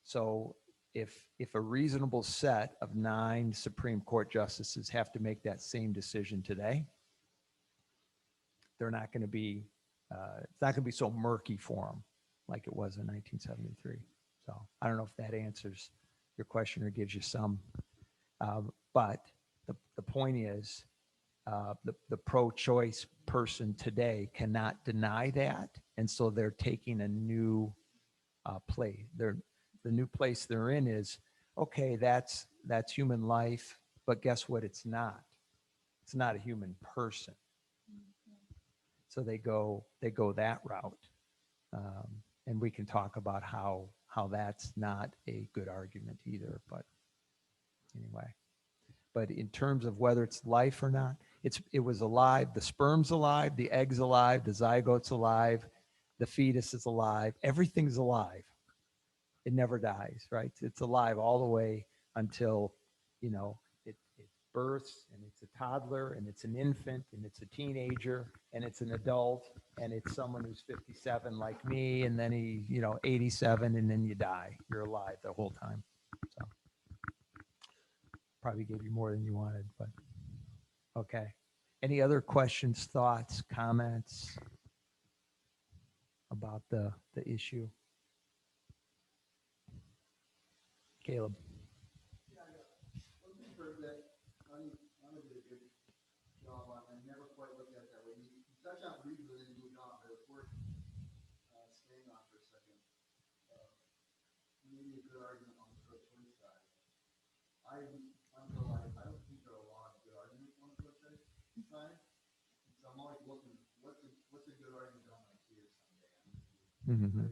So if a reasonable set of 9 Supreme Court justices have to make that same decision today, they're not going to be it's not going to be so murky for them like it was in 1973. So I don't know if that answers your question or gives you some. But the point is, the pro-choice person today cannot deny that, and so they're taking a new play. The new place they're in is, okay, that's human life, but guess what? It's not. It's not a human person. So they go that route, um, and we can talk about how that's not a good argument either. But anyway, but in terms of whether it's life or not, it was alive. The sperm's alive. The egg's alive. The zygote's alive. The fetus is alive. Everything's alive. It never dies, right? It's alive all the way until, it births, and it's a toddler, and it's an infant, and it's a teenager, and it's an adult, and it's someone who's 57 like me, and then 87, and then you die. You're alive the whole time. So probably gave you more than you wanted, but okay. Any other questions, thoughts, comments about the issue? Caleb. Mm-hmm.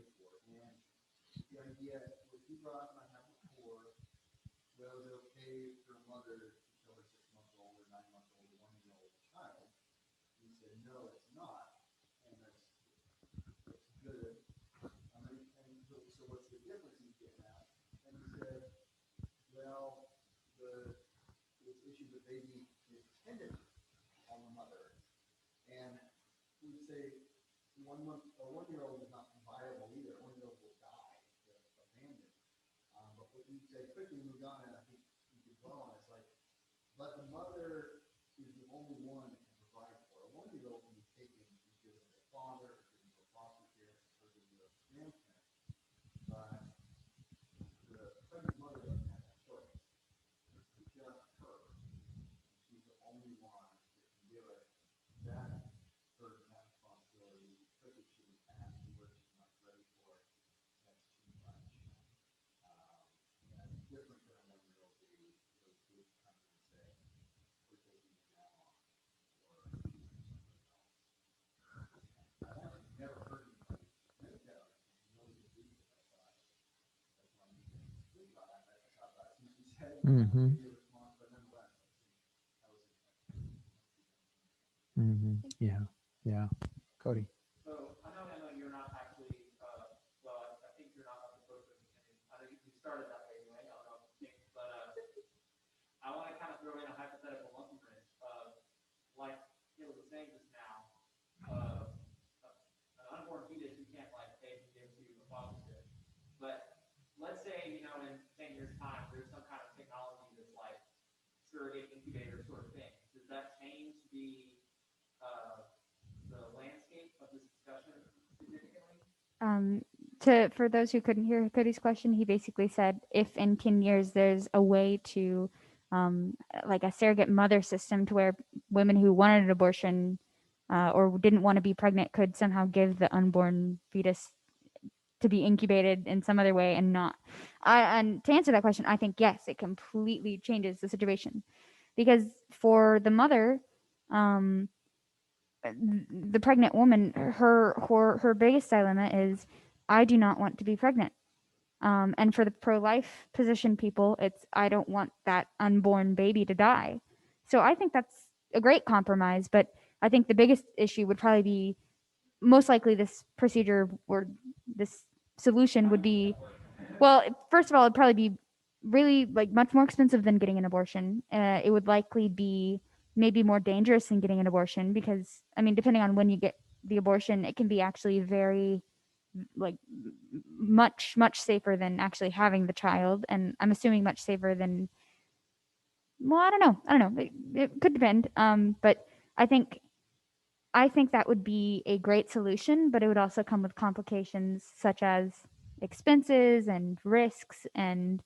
Mm-hmm. Mm-hmm. Yeah. Yeah. Cody. Um, for those who couldn't hear Cody's question, he basically said if in 10 years there's a way to, like a surrogate mother system to where women who wanted an abortion or didn't want to be pregnant could somehow give the unborn fetus to be incubated in some other way and not. And to answer that question, I think yes, it completely changes the situation because for the mother, um, the pregnant woman, her biggest dilemma is, I do not want to be pregnant. And for the pro-life position people, it's, I don't want that unborn baby to die. So I think that's a great compromise. But I think the biggest issue would probably be, most likely this procedure or this solution would be, well, first of all, it'd probably be really like much more expensive than getting an abortion. It would likely be maybe more dangerous than getting an abortion because, I mean, depending on when you get the abortion, it can be actually very like much safer than actually having the child, and I'm assuming much safer than, well, I don't know, it could depend, but i think I think that would be a great solution, but it would also come with complications such as expenses and risks. And,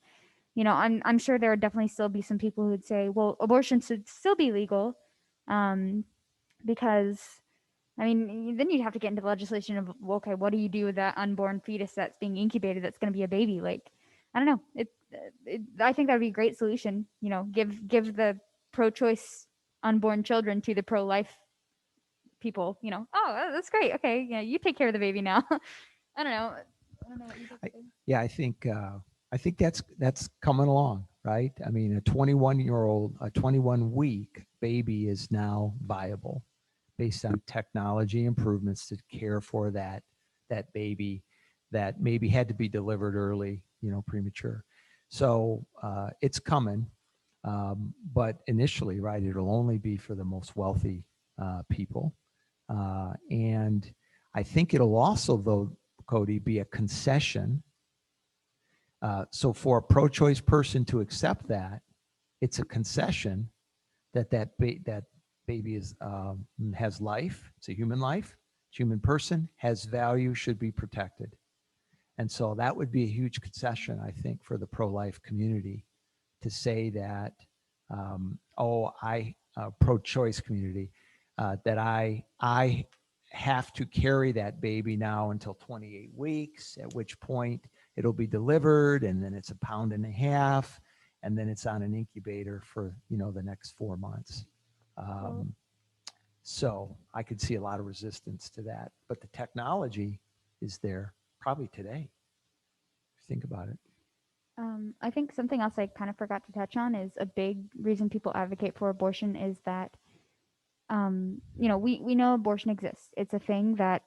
I'm sure there would definitely still be some people who would say, well, abortion should still be legal, because, I mean, then you'd have to get into the legislation of, well, okay, what do you do with that unborn fetus that's being incubated that's going to be a baby? Like, I don't know. I think that would be a great solution. Give the pro-choice unborn children to the pro-life people. Oh, that's great. Okay, yeah, you take care of the baby now. I don't know. I don't know what you think. Yeah, I think that's coming along. right? I mean, a 21-year-old, a 21-week baby is now viable based on technology improvements to care for that baby that maybe had to be delivered early, premature. So it's coming, but initially, right, it'll only be for the most wealthy people, and I think it'll also, though, Cody, be a concession. So for a pro-choice person to accept that, it's a concession that baby has life. It's a human life. It's a human person, has value, should be protected. And so that would be a huge concession, I think, for the pro-life community to say that, pro-choice community, that I have to carry that baby now until 28 weeks, at which point it'll be delivered, and then it's a pound and a half, and then it's on an incubator for the next 4 months. So I could see a lot of resistance to that, but the technology is there probably today. Think about it. I think something else I kind of forgot to touch on is a big reason people advocate for abortion is that, we know abortion exists. It's a thing that,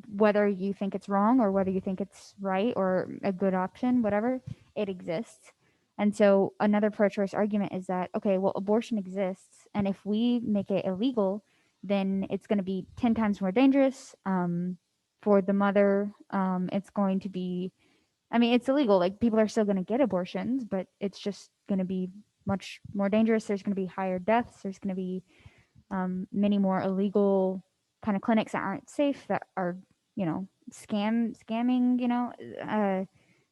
whether you think it's wrong or whether you think it's right or a good option, whatever, it exists. And so another pro-choice argument is that, okay, well, abortion exists, and if we make it illegal, then it's going to be 10 times more dangerous for the mother. It's going to be, I mean, it's illegal. Like, people are still going to get abortions, but it's just going to be much more dangerous. There's going to be higher deaths. There's going to be many more illegal kind of clinics that aren't safe, that are, scamming.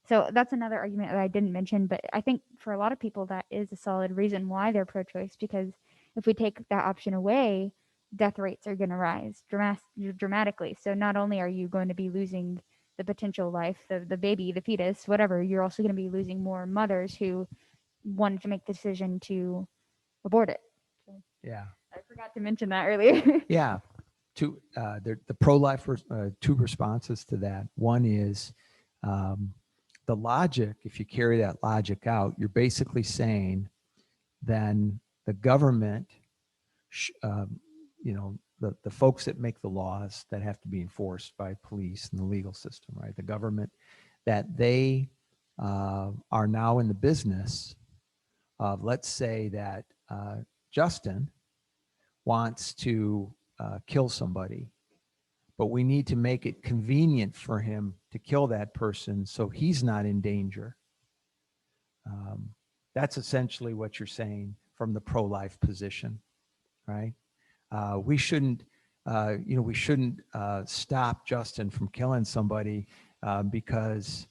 So that's another argument that I didn't mention. But I think for a lot of people, that is a solid reason why they're pro-choice, because if we take that option away, death rates are going to rise dramatically. So not only are you going to be losing the potential life, the baby, the fetus, whatever, you're also going to be losing more mothers who wanted to make the decision to abort it. So Yeah. I forgot to mention that earlier. Yeah. The pro-life, two responses to that. One is the logic. If you carry that logic out, you're basically saying then the government, the folks that make the laws that have to be enforced by police and the legal system, right? The government, that they are now in the business of, let's say that Justin wants to kill somebody, but we need to make it convenient for him to kill that person so he's not in danger. That's essentially what you're saying from the pro-life position, right? We shouldn't, stop Justin from killing somebody because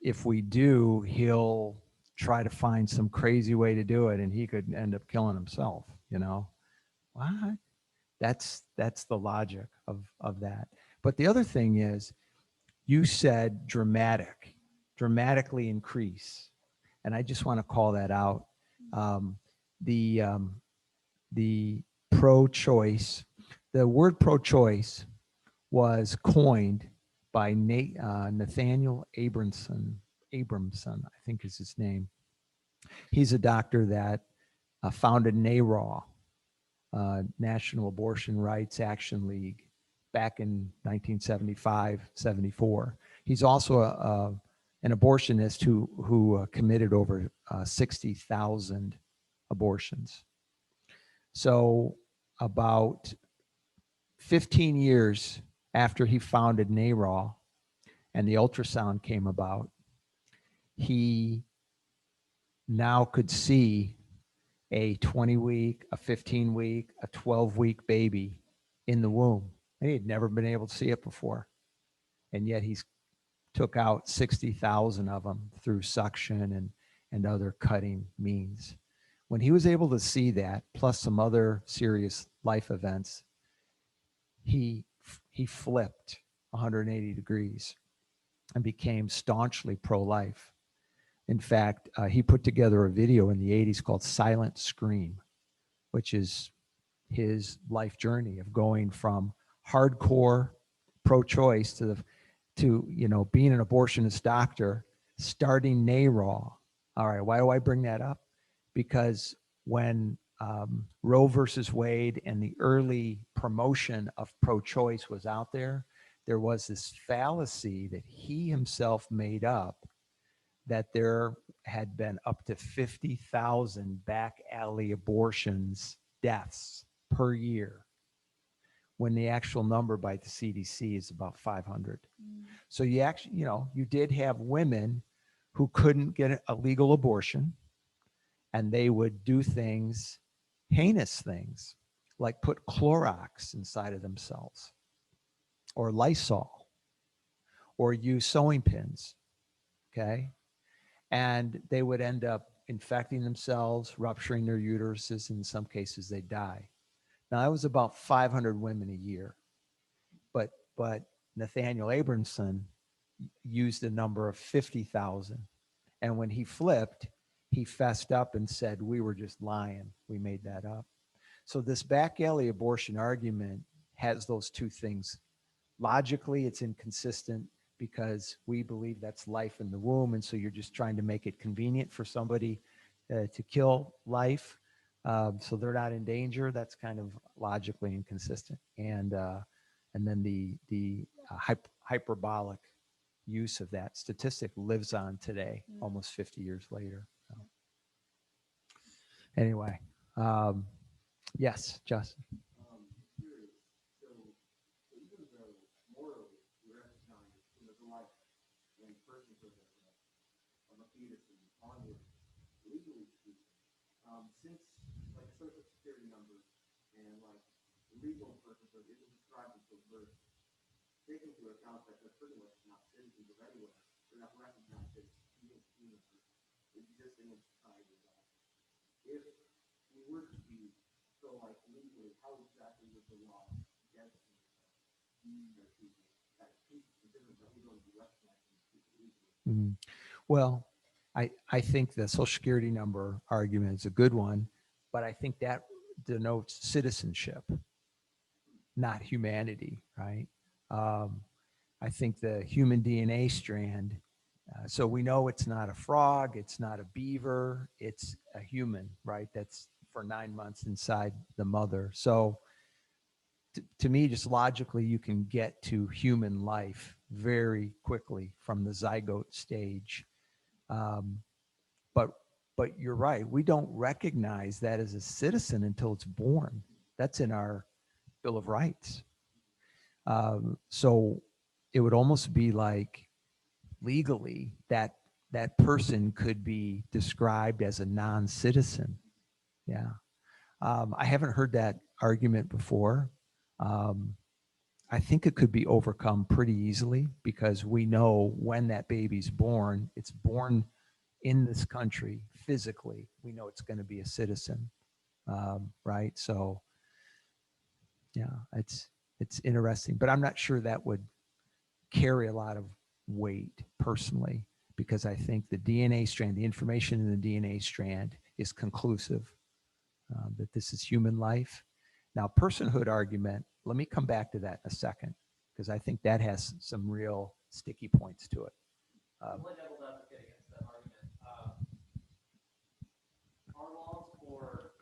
if we do, he'll try to find some crazy way to do it, and he could end up killing himself. What? That's the logic of that. But the other thing is, you said dramatically increase, and I just want to call that out. The pro-choice, the word pro-choice was coined by Nathaniel Abramson, I think is his name. He's a doctor that founded NARAW, National Abortion Rights Action League, back in 1975, 74. He's also an abortionist who committed over 60,000 abortions. So about 15 years after he founded NARAW and the ultrasound came about, he now could see a 20-week, a 15-week, a 12-week baby in the womb. And he had never been able to see it before. And yet he's took out 60,000 of them through suction and other cutting means. When he was able to see that, plus some other serious life events, he flipped 180 degrees and became staunchly pro-life. In fact, he put together a video in the 80s called Silent Scream, which is his life journey of going from hardcore pro-choice to being an abortionist doctor starting NARAW. All right, why do I bring that up? Because when Roe versus Wade and the early promotion of pro-choice was out there was this fallacy that he himself made up that there had been up to 50,000 back alley abortions deaths per year when the actual number by the CDC is about 500. So you actually, you did have women who couldn't get a legal abortion, and they would do things, heinous things, like put Clorox inside of themselves or Lysol or use sewing pins. Okay. And they would end up infecting themselves, rupturing their uteruses. In some cases, they die. Now, that was about 500 women a year. But Nathaniel Abramson used a number of 50,000. And when he flipped, he fessed up and said, we were just lying. We made that up. So this back alley abortion argument has those two things. Logically, it's inconsistent because we believe that's life in the womb. And so you're just trying to make it convenient for somebody to kill life. So they're not in danger. That's kind of logically inconsistent. And then the hyperbolic use of that statistic lives on today, almost 50 years later. So. Anyway, yes, Justin. Since like social security numbers and like legal purposes, it was described as the birth, take into account that they're pretty much not citizens of anywhere. They're not recognized as human existing in society. If we were to be so like legally, how exactly would the law against their people that people consider that we don't be recognized as people legally? Mm-hmm. Well, I think the Social Security number argument is a good one, but I think that denotes citizenship, not humanity, right? I think the human DNA strand, so we know it's not a frog, it's not a beaver, it's a human, right? That's for 9 months inside the mother. So to me, just logically, you can get to human life very quickly from the zygote stage. Um, but but you're right. We don't recognize that as a citizen until it's born. That's in our Bill of Rights. So it would almost be like legally that person could be described as a non-citizen. Yeah. I haven't heard that argument before. Um, I think it could be overcome pretty easily because we know when that baby's born, it's born in this country physically. We know it's going to be a citizen, right? So, yeah, it's interesting, but I'm not sure that would carry a lot of weight personally because I think the DNA strand, the information in the DNA strand, is conclusive that this is human life. Now, personhood argument, let me come back to that in a second, because I think that has some real sticky points to it. One devil's advocate against that argument. Our laws for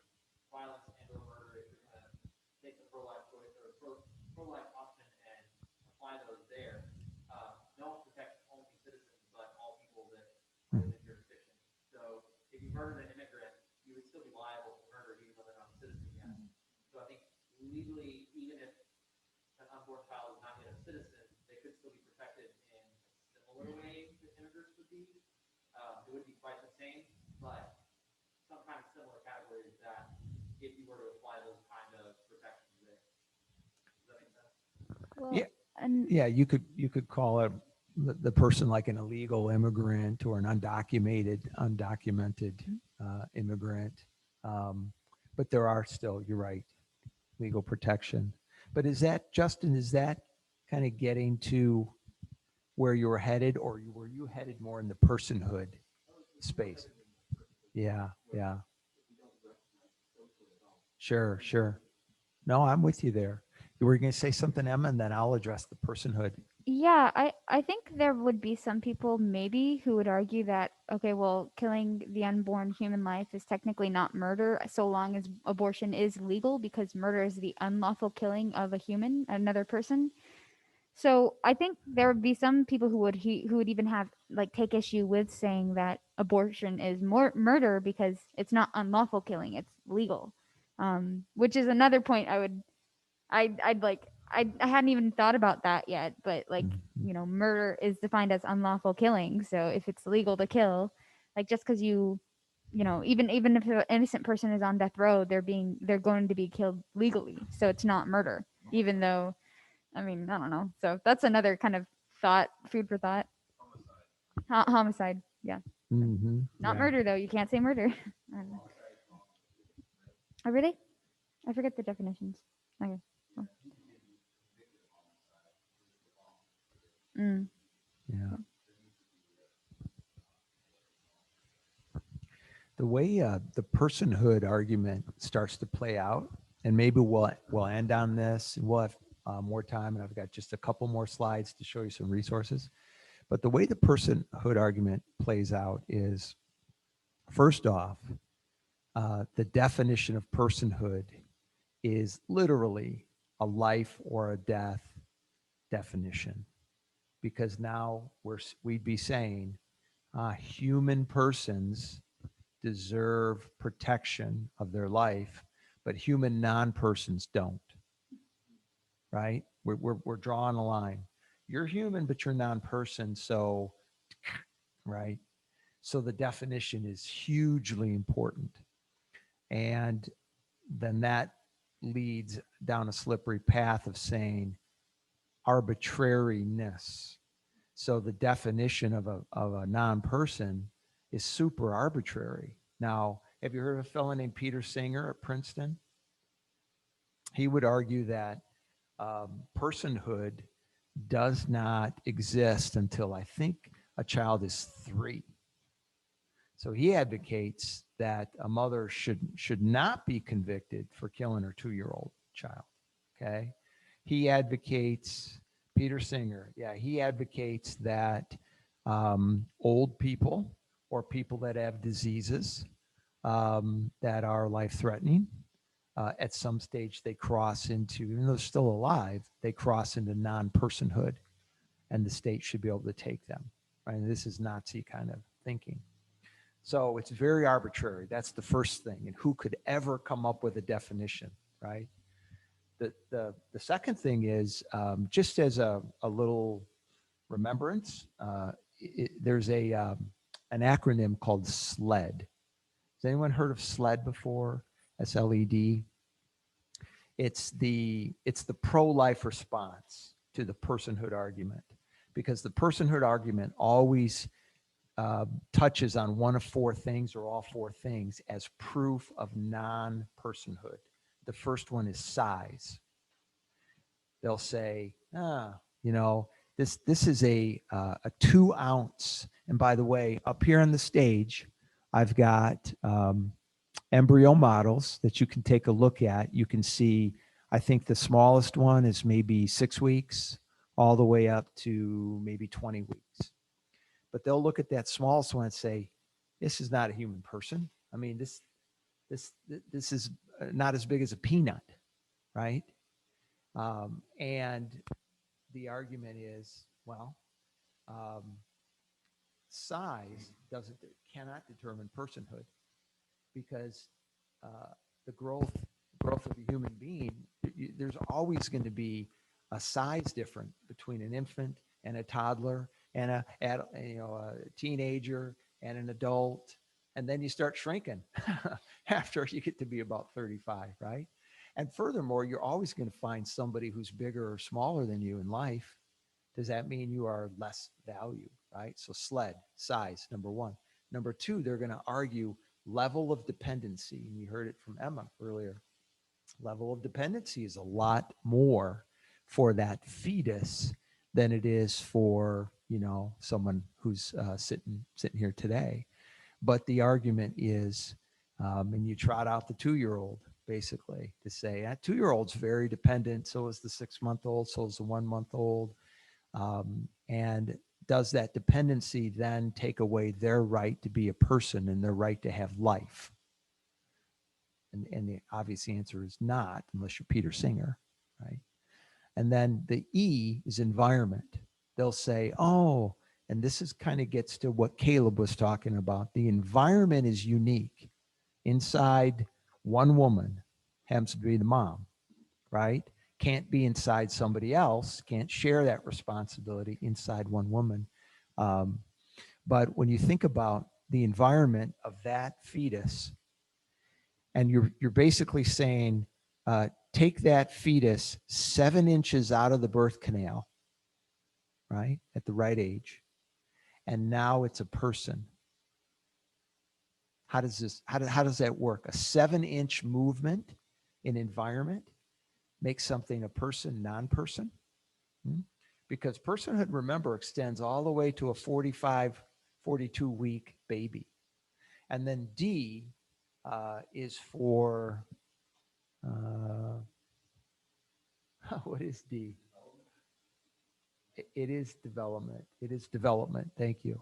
violence and or murder, if you're going to take the pro-life choice or pro-life option and apply those there, don't protect only citizens, but all people that are within jurisdiction. So if you murdered an immigrant, you would still be liable for murder even though they're not a citizen yet. So I think legally, even if an unborn child is not yet a citizen, they could still be protected in a similar way that immigrants would be. It wouldn't be quite the same, but some kind of similar categories that if you were to apply those kind of protections there. Does that make sense? Well, Yeah. and Yeah, you could call it the person like an illegal immigrant or an undocumented immigrant. But there are still, you're right, legal protection. But is that, Justin, is that kind of getting to where you were headed, or were you headed more in the personhood space? Yeah, yeah. Sure, sure. No, I'm with you there. You were going to say something, Emma, and then I'll address the personhood. Yeah, I think there would be some people maybe who would argue that, okay, well, killing the unborn human life is technically not murder so long as abortion is legal, because murder is the unlawful killing of a human, another person. So I think there would be some people who would even have like take issue with saying that abortion is more murder because it's not unlawful killing, it's legal. Which is another point I'd like I hadn't even thought about that yet, but like, Mhm. you know, murder is defined as unlawful killing. So if it's legal to kill, like just because you know, even if an innocent person is on death row, they're going to be killed legally. So it's not murder, even though, I mean, I don't know. So that's another kind of thought, food for thought. Homicide, yeah, Mhm. not Yeah. murder though. You can't say murder. I don't know. Oh really? I forget the definitions. Okay. Oh. Mm. Yeah. The way the personhood argument starts to play out, and maybe we'll end on this. We'll have more time, and I've got just a couple more slides to show you some resources. But the way the personhood argument plays out is, first off, the definition of personhood is literally a life or a death definition, because now we'd be saying human persons deserve protection of their life, but human non-persons don't, right? We're drawing a line. You're human, but you're non-person. So, right? So the definition is hugely important. And then that leads down a slippery path of saying arbitrariness. So the definition of a non-person is super arbitrary. Now, have you heard of a fellow named Peter Singer at Princeton? He would argue that personhood does not exist until, I think, a child is 3. So he advocates that a mother should not be convicted for killing her 2-year-old child. Okay, he advocates, Peter Singer, yeah, he advocates that old people or people that have diseases that are life threatening, at some stage they cross into, even though they're still alive, they cross into non-personhood, and the state should be able to take them. Right, and this is Nazi kind of thinking. So it's very arbitrary. That's the first thing. And who could ever come up with a definition, right? The second thing is, just as a little remembrance, there's an acronym called SLED. Has anyone heard of SLED before? SLED. It's the pro-life response to the personhood argument, because the personhood argument always touches on one of 4 things or all 4 things as proof of non-personhood. The first one is size. They'll say, you know, this is a 2-ounce. And by the way, up here on the stage, I've got embryo models that you can take a look at. You can see, I think the smallest one is maybe 6 weeks, all the way up to maybe 20 weeks. But they'll look at that smallest one and say, this is not a human person. I mean, this is not as big as a peanut, right? And the argument is, well, um, size cannot determine personhood, because uh, the growth of a human being, there's always going to be a size difference between an infant and a toddler and a teenager and an adult, and then you start shrinking after you get to be about 35, right? And furthermore, you're always going to find somebody who's bigger or smaller than you in life. Does that mean you are less value, right? So SLED, size, number one. Number two, they're going to argue level of dependency. And you heard it from Emma earlier. Level of dependency is a lot more for that fetus than it is for, someone who's sitting here today. But the argument is, and you trot out the 2-year-old basically to say that 2-year-old's very dependent. So is the 6-month-old. So is the 1-month-old. And does that dependency then take away their right to be a person and their right to have life? And the obvious answer is not, unless you're Peter Singer, right? And then the E is environment. They'll say, oh, and this is kind of gets to what Caleb was talking about. The environment is unique. Inside one woman happens to be the mom, right? Can't be inside somebody else, can't share that responsibility inside one woman. But when you think about the environment of that fetus, and you're basically saying, take that fetus 7 inches out of the birth canal, right, at the right age, and now it's a person. How does that work? A 7-inch movement in environment makes something a person, non-person? Because personhood, remember, extends all the way to a 45, 42-week baby. And then D is for, what is D? It is development. It is development. Thank you.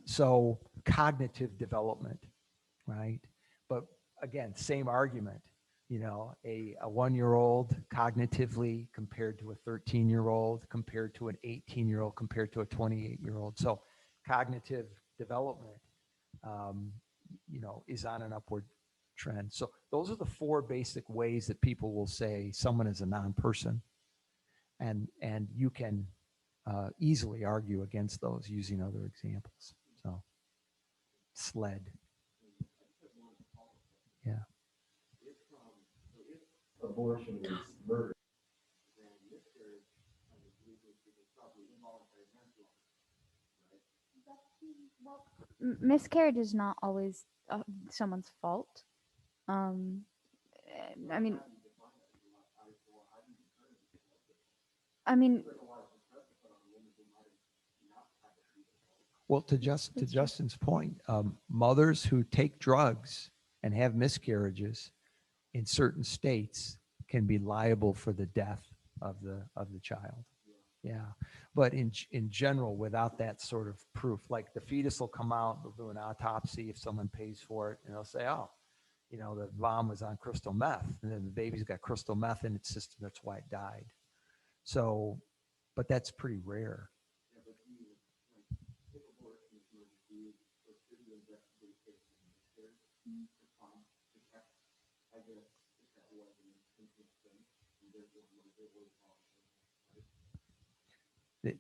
So cognitive development, right? But again, same argument. You know, a 1-year-old cognitively compared to a 13-year-old, compared to an 18-year-old, compared to a 28-year-old. So cognitive development, you know, is on an upward trend. So those are the 4 basic ways that people will say someone is a non-person. And you can easily argue against those using other examples. So SLED. Yeah. Abortion is murder, then miscarriage, legally speaking, probably involuntary manslaughter. Miscarriage is not always someone's fault. I mean, I mean, Well, to Justin's point, mothers who take drugs and have miscarriages in certain states can be liable for the death of the child. Yeah, but in general, without that sort of proof, like the fetus will come out, they'll do an autopsy if someone pays for it, and they'll say, oh, you know, the mom was on crystal meth, and then the baby's got crystal meth in its system. That's why it died. So, but that's pretty rare.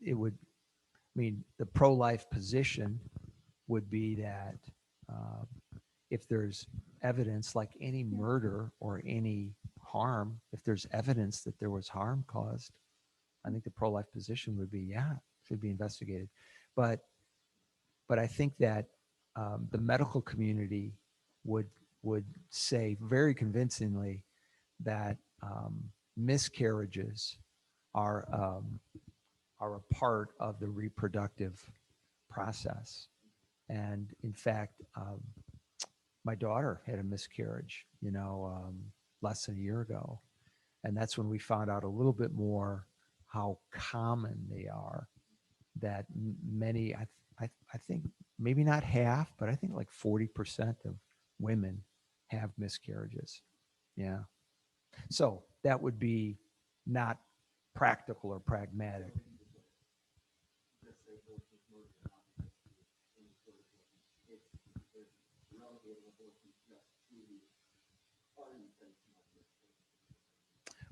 It would, I mean, the pro-life position would be that if there's evidence, like any murder or any harm, if there's evidence that there was harm caused, I think the pro-life position would be, yeah, should be investigated. But I think that the medical community would say very convincingly that miscarriages are a part of the reproductive process. And in fact, my daughter had a miscarriage, you know, less than a year ago. And that's when we found out a little bit more how common they are, that many, I think maybe not half, but I think like 40% of women have miscarriages. Yeah. So that would be not practical or pragmatic.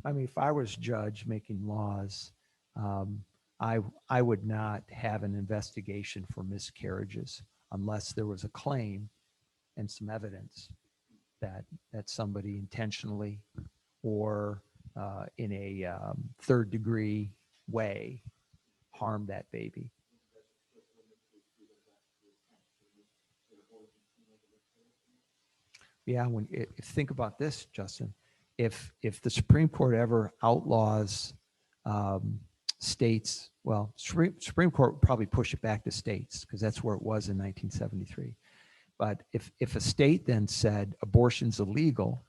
I mean, if I was judge making laws, I would not have an investigation for miscarriages unless there was a claim and some evidence that somebody intentionally or in a 3rd degree way harmed that baby. Yeah, think about this, Justin. If the Supreme Court ever outlaws states, well, Supreme Court would probably push it back to states because that's where it was in 1973. But if a state then said abortion's illegal,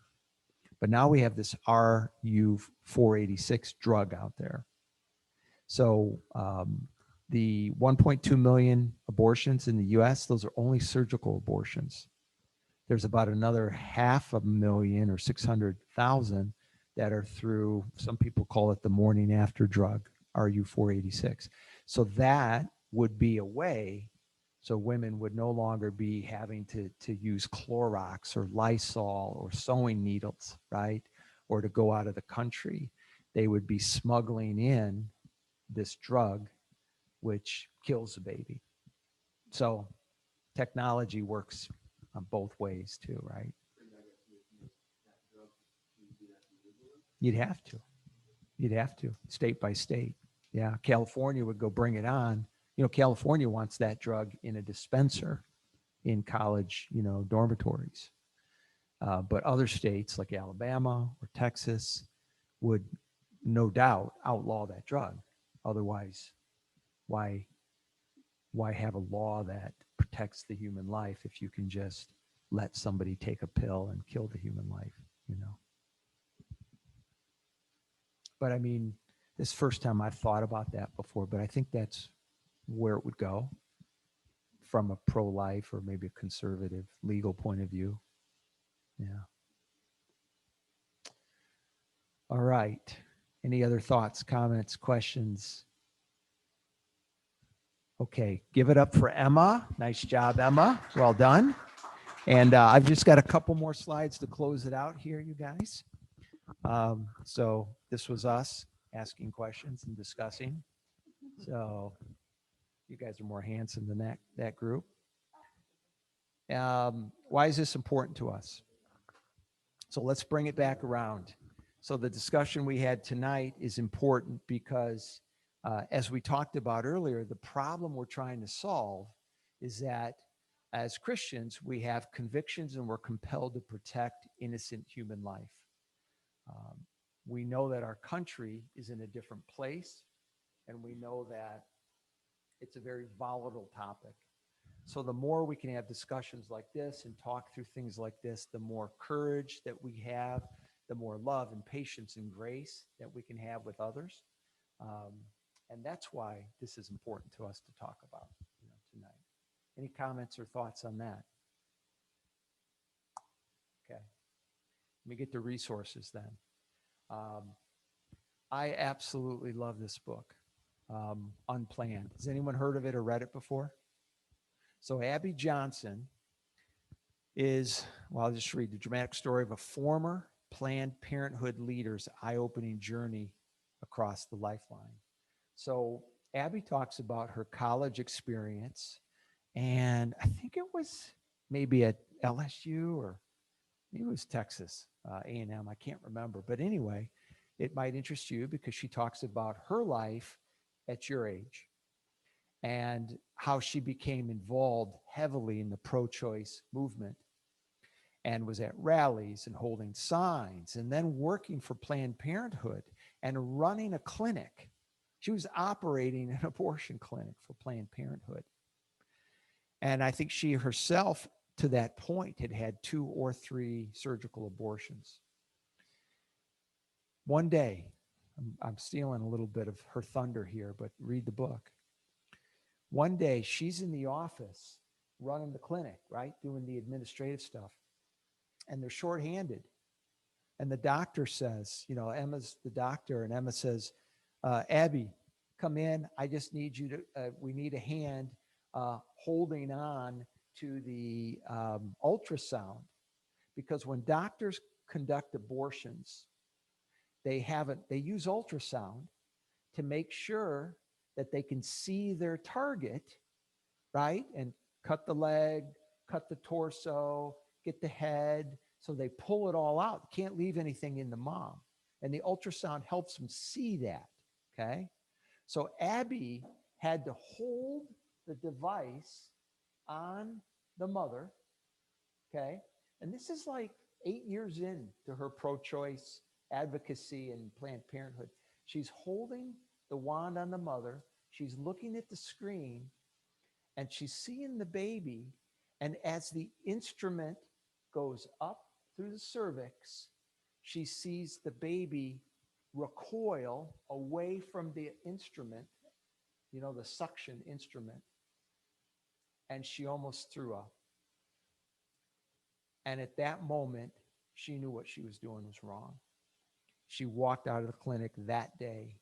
but now we have this RU 486 drug out there. So the 1.2 million abortions in the US, those are only surgical abortions. There's about another 500,000 or 600,000 that are through, some people call it the morning after drug, RU486. So that would be a way so women would no longer be having to use Clorox or Lysol or sewing needles, right? Or to go out of the country. They would be smuggling in this drug, which kills the baby. So technology works both ways too, right? You'd have to. You'd have to, state by state. Yeah, California would go bring it on. You know, California wants that drug in a dispenser in college, you know, dormitories. But other states like Alabama or Texas would no doubt outlaw that drug. Otherwise, why have a law that protects the human life if you can just let somebody take a pill and kill the human life, you know? But I mean, this is the first time I've thought about that before, but I think that's where it would go from a pro-life or maybe a conservative legal point of view. Yeah. All right. Any other thoughts, comments, questions? Okay, give it up for Emma. Nice job, Emma. Well done. And I've just got a couple more slides to close it out here, you guys. So this was us asking questions and discussing. So you guys are more handsome than that group. Why is this important to us? So let's bring it back around. So the discussion we had tonight is important because, as we talked about earlier, the problem we're trying to solve is that as Christians, we have convictions and we're compelled to protect innocent human life. We know that our country is in a different place, and we know that it's a very volatile topic. So the more we can have discussions like this and talk through things like this, the more courage that we have, the more love and patience and grace that we can have with others. And that's why this is important to us to talk about, you know, tonight. Any comments or thoughts on that? Okay. Let me get the resources then. I absolutely love this book, Unplanned. Has anyone heard of it or read it before? So Abby Johnson is, well, I'll just read the dramatic story of a former Planned Parenthood leader's eye-opening journey across the lifeline. So Abby talks about her college experience, and I think it was maybe at LSU or maybe it was Texas A&M. I can't remember. But anyway, it might interest you because she talks about her life at your age and how she became involved heavily in the pro-choice movement and was at rallies and holding signs and then working for Planned Parenthood and running a clinic. She was operating an abortion clinic for Planned Parenthood. And I think she herself, to that point, had had 2 or 3 surgical abortions. One day, I'm stealing a little bit of her thunder here, but read the book. One day, she's in the office running the clinic, right? Doing the administrative stuff. And they're shorthanded. And the doctor says, you know, Emma's the doctor, and Emma says, Abby, come in. I just need you to, we need a hand holding on to the ultrasound. Because when doctors conduct abortions, they use ultrasound to make sure that they can see their target, right? And cut the leg, cut the torso, get the head. So they pull it all out. Can't leave anything in the mom. And the ultrasound helps them see that, okay? So Abby had to hold the device on the mother, okay? And this is like 8 years into her pro-choice advocacy and Planned Parenthood. She's holding the wand on the mother. She's looking at the screen, and she's seeing the baby. And as the instrument goes up through the cervix, she sees the baby recoil away from the instrument, the suction instrument, and she almost threw up. And at that moment, she knew what she was doing was wrong. She walked out of the clinic that day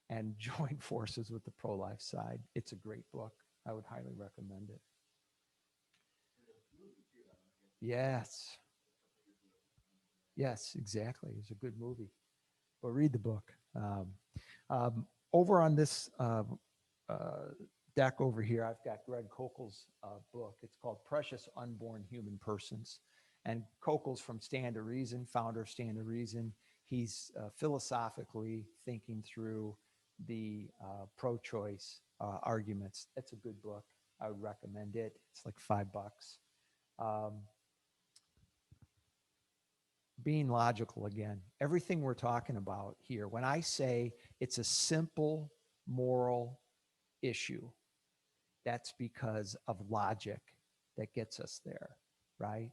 and joined forces with the pro-life side. It's a great book. I would highly recommend it. Yes. Yes, exactly. It's a good movie. But read the book. Over on this deck over here, I've got Greg Kokel's book. It's called Precious Unborn Human Persons. And Kokel's from Stand to Reason, founder of Stand to Reason. He's philosophically thinking through the pro-choice arguments. It's a good book. I would recommend it. It's like $5. Um, being logical again, everything we're talking about here, when I say it's a simple moral issue, that's because of logic that gets us there, right?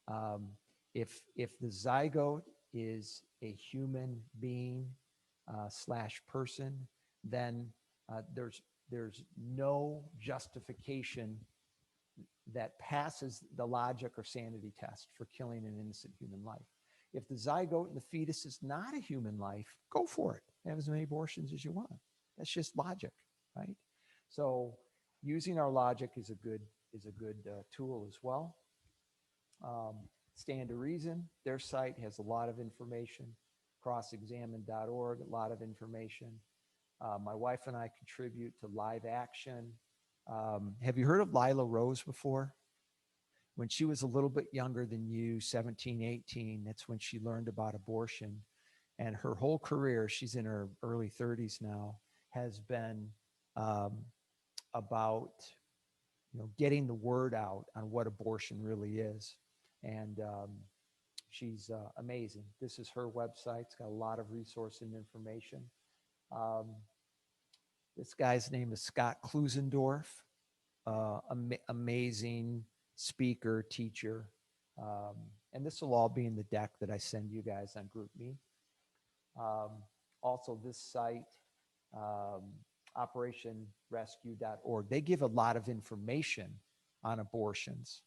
Um, if the zygote is a human being slash person, then there's no justification that passes the logic or sanity test for killing an innocent human life. If the zygote in the fetus is not a human life, go for it. Have as many abortions as you want. That's just logic, right? So using our logic is a good tool as well. Stand to Reason, their site has a lot of information. Crossexamine.org, a lot of information. My wife and I contribute to Live Action. Have you heard of Lila Rose before? When she was a little bit younger than you, 17, 18, that's when she learned about abortion. And her whole career, she's in her early 30s now, has been about getting the word out on what abortion really is. And she's amazing. This is her website. It's got a lot of resource and information. This guy's name is Scott Klusendorf, amazing speaker, teacher. And this will all be in the deck that I send you guys on GroupMe. Also, this site, operationrescue.org, they give a lot of information on abortions,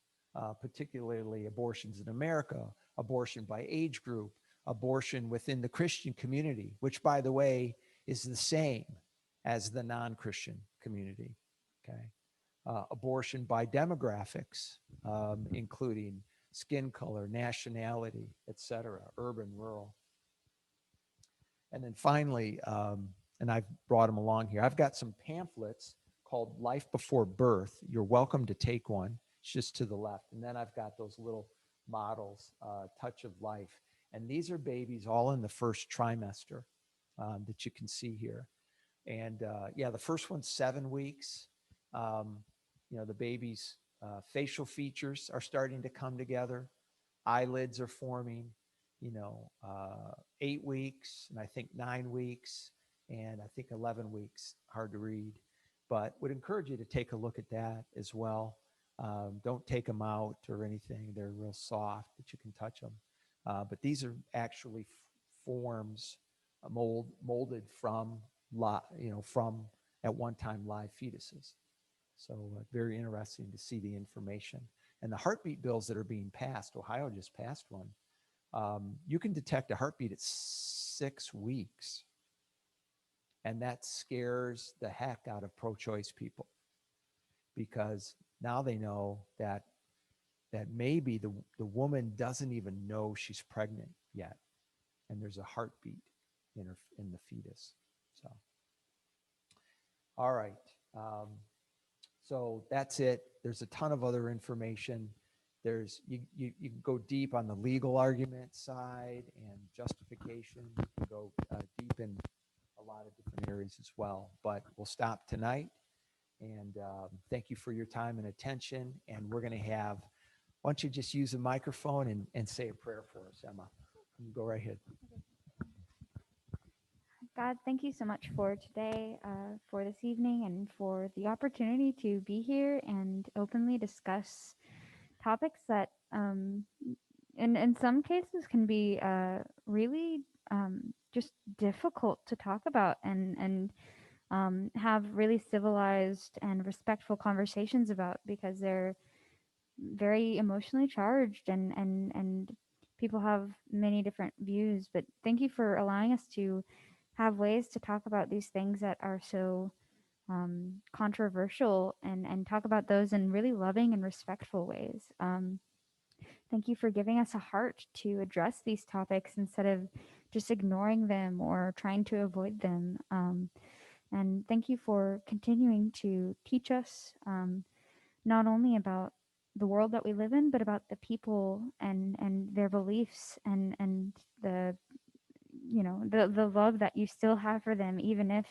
particularly abortions in America, abortion by age group, abortion within the Christian community, which, by the way, is the same as the non-Christian community, okay? Abortion by demographics, including skin color, nationality, etc., urban, rural. And then finally, and I've brought them along here, I've got some pamphlets called Life Before Birth. You're welcome to take one. It's just to the left. And then I've got those little models, Touch of Life. And these are babies all in the first trimester that you can see here. And yeah, the first one's 7 weeks. The baby's facial features are starting to come together. Eyelids are forming, 8 weeks, and I think 9 weeks, and I think 11 weeks, hard to read. But would encourage you to take a look at that as well. Don't take them out or anything. They're real soft, but you can touch them. But these are actually forms molded from from at one time live fetuses. So very interesting to see the information. And the heartbeat bills that are being passed, Ohio just passed one. You can detect a heartbeat at 6 weeks. And that scares the heck out of pro-choice people, because now they know that maybe the woman doesn't even know she's pregnant yet. And there's a heartbeat in the fetus. So, all right. So that's it. There's a ton of other information. There's you can go deep on the legal argument side and justification. You can go deep in a lot of different areas as well. But we'll stop tonight. And thank you for your time and attention. And we're going to have, why don't you just use a microphone and say a prayer for us, Emma? You go right ahead. God, thank you so much for today, for this evening, and for the opportunity to be here and openly discuss topics that, in some cases, can be really just difficult to talk about and have really civilized and respectful conversations about, because they're very emotionally charged and people have many different views. But thank you for allowing us to have ways to talk about these things that are so controversial, and talk about those in really loving and respectful ways. Thank you for giving us a heart to address these topics instead of just ignoring them or trying to avoid them. And thank you for continuing to teach us, not only about the world that we live in, but about the people and their beliefs and the the love that you still have for them, even if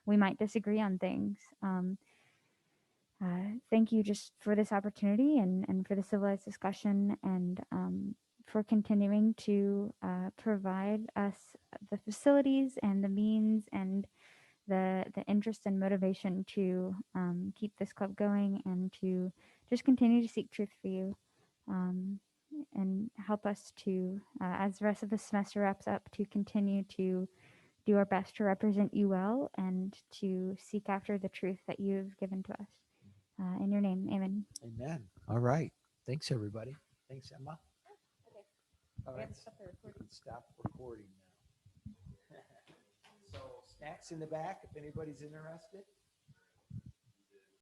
we might disagree on things. Thank you just for this opportunity and for the civilized discussion, and for continuing to provide us the facilities and the means and the interest and motivation to keep this club going and to just continue to seek truth for you, and help us to, as the rest of the semester wraps up, to continue to do our best to represent you well and to seek after the truth that you've given to us. In your name, amen. Amen. All right. Thanks, everybody. Thanks, Emma. Okay. All We have right. to stop the We recording. can stop recording now. So snacks in the back if anybody's interested.